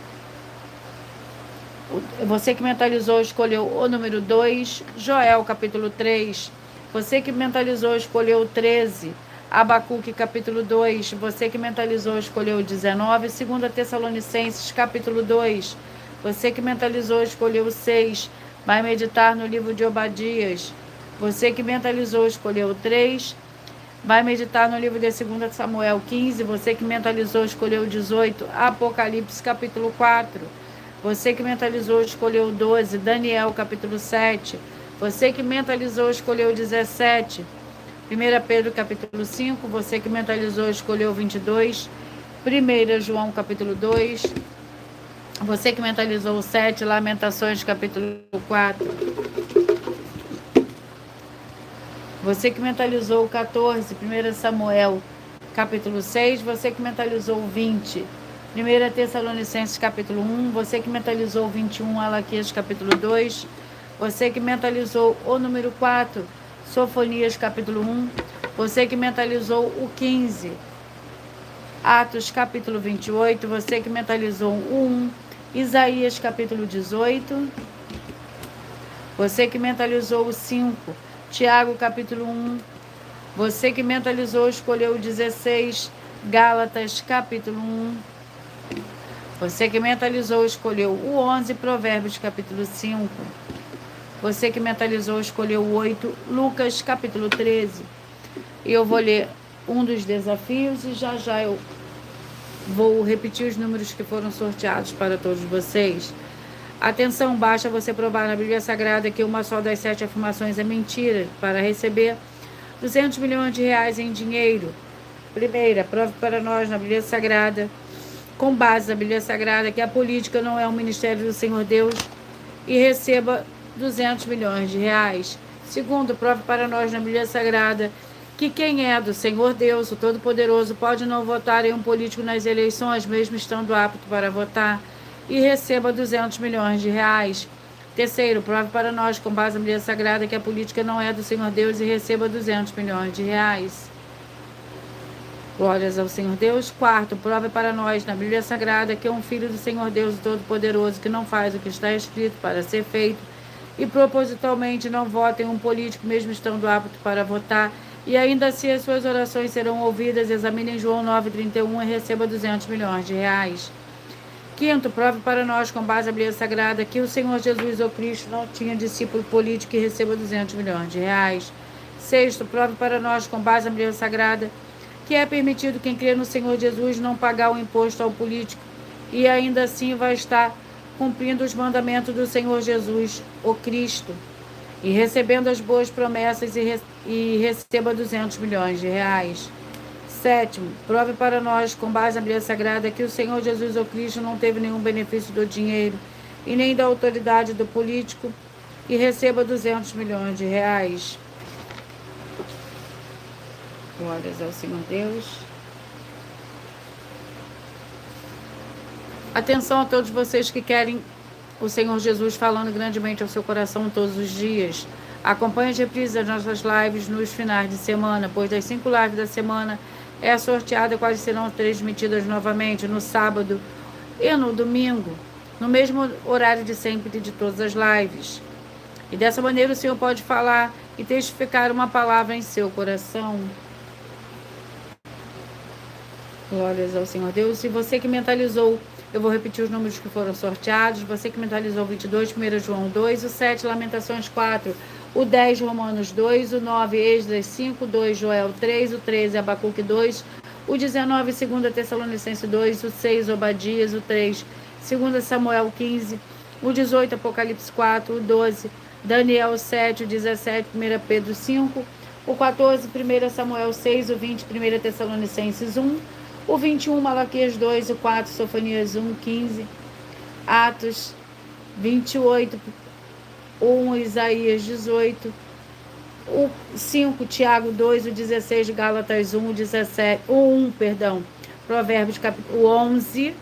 A: Você que mentalizou, escolheu o número 2, Joel, capítulo 3. Você que mentalizou, escolheu o 13, Abacuque, capítulo 2. Você que mentalizou, escolheu o 19, 2 Tessalonicenses, capítulo 2. Você que mentalizou, escolheu o 6, vai meditar no livro de Obadias. Você que mentalizou, escolheu o 3, vai meditar no livro de 2 Samuel 15. Você que mentalizou, escolheu o 18, Apocalipse, capítulo 4. Você que mentalizou, escolheu o 12, Daniel, capítulo 7. Você que mentalizou, escolheu o 17, 1 Pedro, capítulo 5. Você que mentalizou, escolheu o 22, 1 João, capítulo 2. Você que mentalizou o 7, Lamentações, capítulo 4. Você que mentalizou o 14, 1 Samuel, capítulo 6. Você que mentalizou o 20, 1 Tessalonicenses, capítulo 1. Você que mentalizou o 21, Malaquias, capítulo 2. Você que mentalizou o número 4, Sofonias, capítulo 1. Você que mentalizou o 15, Atos, capítulo 28. Você que mentalizou o 1, Isaías, capítulo 18. Você que mentalizou o 5, Tiago, capítulo 1. Você que mentalizou, escolheu o 16, Gálatas, capítulo 1. Você que mentalizou, escolheu o 11, Provérbios, capítulo 5. Você que mentalizou, escolheu o 8, Lucas, capítulo 13. E eu vou ler um dos desafios e já já eu vou repetir os números que foram sorteados para todos vocês. Atenção, basta você provar na Bíblia Sagrada que uma só das 7 afirmações é mentira para receber 200 milhões de reais em dinheiro. Primeira, prove para nós na Bíblia Sagrada, com base na Bíblia Sagrada, que a política não é um ministério do Senhor Deus, e receba 200 milhões de reais. Segundo, prove para nós na Bíblia Sagrada que quem é do Senhor Deus, o Todo-Poderoso, pode não votar em um político nas eleições, mesmo estando apto para votar, e receba 200 milhões de reais. Terceiro, prove para nós, com base na Bíblia Sagrada, que a política não é do Senhor Deus e receba 200 milhões de reais. Glórias ao Senhor Deus. Quarto, prove para nós, na Bíblia Sagrada, que é um filho do Senhor Deus Todo-Poderoso que não faz o que está escrito para ser feito e propositalmente não vota em um político, mesmo estando apto para votar, e ainda assim as suas orações serão ouvidas. Examinem João 9,31 e receba 200 milhões de reais. Quinto, prove para nós, com base na Bíblia Sagrada, que o Senhor Jesus ou Cristo não tinha discípulo político e receba 200 milhões de reais. Sexto, prove para nós, com base na Bíblia Sagrada, que é permitido quem crê no Senhor Jesus não pagar o imposto ao político e ainda assim vai estar cumprindo os mandamentos do Senhor Jesus, o Cristo, e recebendo as boas promessas e receba 200 milhões de reais. Sétimo, prove para nós, com base na Bíblia Sagrada, que o Senhor Jesus, o Cristo, não teve nenhum benefício do dinheiro e nem da autoridade do político e receba 200 milhões de reais. Glórias ao Senhor Deus. Atenção a todos vocês que querem o Senhor Jesus falando grandemente ao seu coração todos os dias. Acompanhe as reprises das nossas lives nos finais de semana, pois das 5 lives da semana é sorteada, quais serão transmitidas novamente no sábado e no domingo, no mesmo horário de sempre de todas as lives. E dessa maneira o Senhor pode falar e testificar uma palavra em seu coração. Glórias ao Senhor Deus. E você que mentalizou, eu vou repetir os números que foram sorteados. Você que mentalizou 22, 1 João 2, o 7, Lamentações 4, o 10, Romanos 2, o 9, Esdras 5, 2, Joel 3, o 13, Abacuque 2, o 19, 2 Tessalonicenses 2, o 6, Obadias, o 3, 2 Samuel 15, o 18, Apocalipse 4, o 12, Daniel 7, o 17, 1 Pedro 5, o 14, 1 Samuel 6, o 20, 1 Tessalonicenses 1, o 21, Malaquias 2, o 4, Sofonias 1, 15, Atos 28, 1, Isaías 18, o 5, Tiago 2, o 16, Gálatas 1, o 17, o 1, perdão, Provérbios capítulo 11,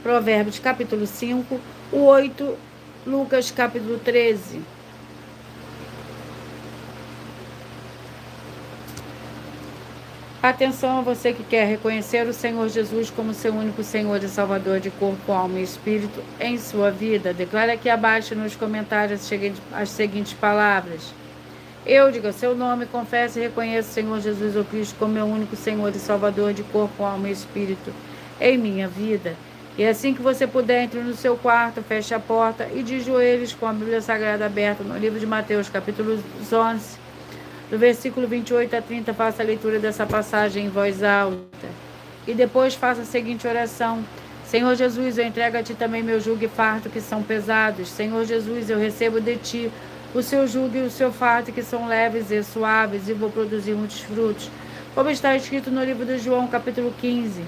A: Provérbios capítulo 5, o 8, Lucas capítulo 13. Atenção a você que quer reconhecer o Senhor Jesus como seu único Senhor e Salvador de corpo, alma e espírito em sua vida. Declare aqui abaixo nos comentários as seguintes palavras. Eu digo seu nome, confesso e reconheço o Senhor Jesus o Cristo como meu único Senhor e Salvador de corpo, alma e espírito em minha vida. E assim que você puder, entre no seu quarto, feche a porta e de joelhos com a Bíblia Sagrada aberta no livro de Mateus, capítulo 11, do versículo 28 a 30, faça a leitura dessa passagem em voz alta. E depois faça a seguinte oração. Senhor Jesus, eu entrego a Ti também meu jugo e fardo que são pesados. Senhor Jesus, eu recebo de Ti o seu jugo e o seu fardo que são leves e suaves e vou produzir muitos frutos. Como está escrito no livro de João, capítulo 15.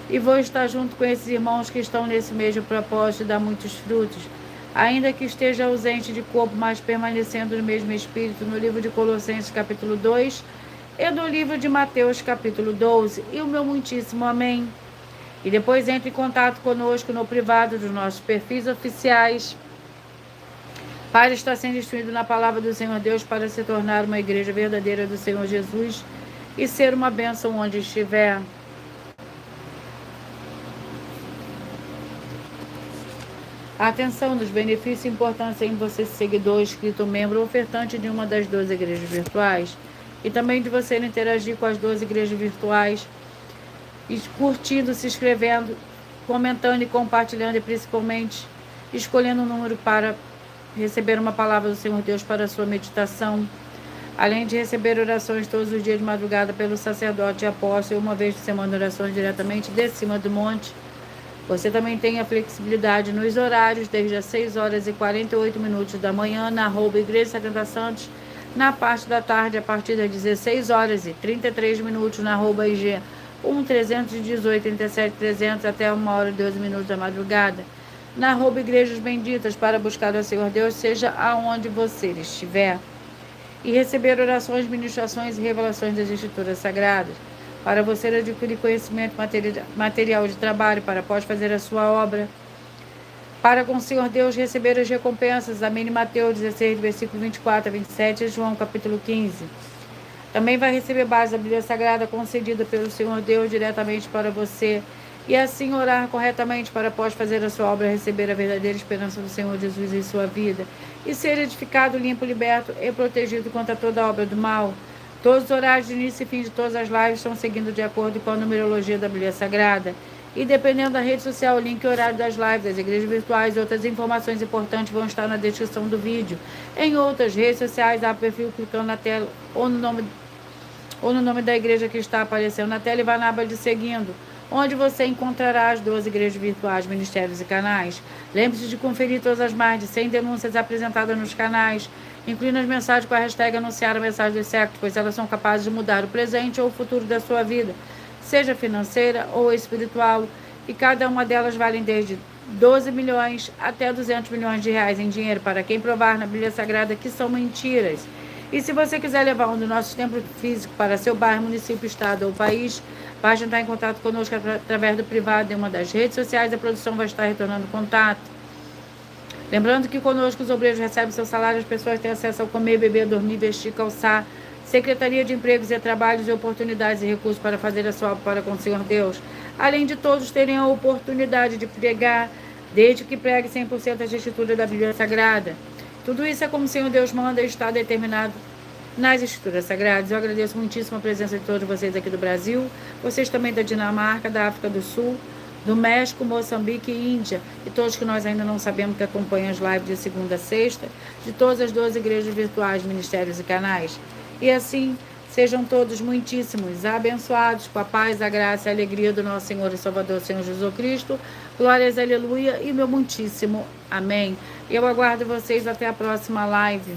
A: E vou estar junto com esses irmãos que estão nesse mesmo propósito de dar muitos frutos. Ainda que esteja ausente de corpo, mas permanecendo no mesmo espírito, no livro de Colossenses capítulo 2 e no livro de Mateus capítulo 12, e o meu muitíssimo amém. E depois entre em contato conosco no privado dos nossos perfis oficiais para estar sendo instruído na palavra do Senhor Deus, para se tornar uma igreja verdadeira do Senhor Jesus e ser uma bênção onde estiver. Atenção dos benefícios e importância em você ser seguidor, inscrito, membro ou ofertante de uma das 12 igrejas virtuais. E também de você interagir com as 12 igrejas virtuais, curtindo, se inscrevendo, comentando e compartilhando, e principalmente escolhendo um número para receber uma palavra do Senhor Deus para a sua meditação. Além de receber orações todos os dias de madrugada pelo sacerdote e apóstolo, e uma vez por semana orações diretamente de cima do monte. Você também tem a flexibilidade nos horários, desde as 6 horas e 48 minutos da manhã, na @Igreja 70 Santos, na parte da tarde, a partir das 16 horas e 33 minutos, na @IG 1318 37 300, até 1 hora e 12 minutos da madrugada, na @Igrejas Benditas, para buscar o Senhor Deus, seja aonde você estiver, e receber orações, ministrações e revelações das Escrituras Sagradas, para você adquirir conhecimento material de trabalho, para após fazer a sua obra, para com o Senhor Deus receber as recompensas. Examine Mateus 16, versículo 24 a 27 e João capítulo 15. Também vai receber base da Bíblia Sagrada concedida pelo Senhor Deus diretamente para você e assim orar corretamente para após fazer a sua obra receber a verdadeira esperança do Senhor Jesus em sua vida e ser edificado, limpo, liberto e protegido contra toda obra do mal. Todos os horários de início e fim de todas as lives estão seguindo de acordo com a numerologia da Bíblia Sagrada. E dependendo da rede social, o link e horário das lives, das igrejas virtuais e outras informações importantes vão estar na descrição do vídeo. Em outras redes sociais, há perfil clicando na tela ou no nome da igreja que está aparecendo na tela e vá na aba de seguindo, onde você encontrará as 12 igrejas virtuais, ministérios e canais. Lembre-se de conferir todas as mais de 100 denúncias apresentadas nos canais, incluindo as mensagens com a hashtag anunciar a mensagem dos séculos, pois elas são capazes de mudar o presente ou o futuro da sua vida, seja financeira ou espiritual, e cada uma delas vale desde 12 milhões até 200 milhões de reais em dinheiro para quem provar na Bíblia Sagrada que são mentiras. E se você quiser levar um dos nossos templos físicos para seu bairro, município, estado ou país, basta entrar em contato conosco através do privado em uma das redes sociais. A produção vai estar retornando contato. Lembrando que conosco os obreiros recebem seu salário, as pessoas têm acesso ao comer, beber, dormir, vestir, calçar, Secretaria de Empregos e Trabalhos e oportunidades e recursos para fazer a sua obra para com o Senhor Deus. Além de todos terem a oportunidade de pregar, desde que pregue 100% das escrituras da Bíblia Sagrada. Tudo isso é como o Senhor Deus manda e está determinado nas Escrituras Sagradas. Eu agradeço muitíssimo a presença de todos vocês aqui do Brasil, vocês também da Dinamarca, da África do Sul, do México, Moçambique e Índia, e todos que nós ainda não sabemos que acompanham as lives de segunda a sexta, de todas as 12 igrejas virtuais, ministérios e canais. E assim, sejam todos muitíssimos abençoados com a paz, a graça e a alegria do nosso Senhor e Salvador, Senhor Jesus Cristo. Glórias, aleluia, e meu muitíssimo amém. Eu aguardo vocês até a próxima live.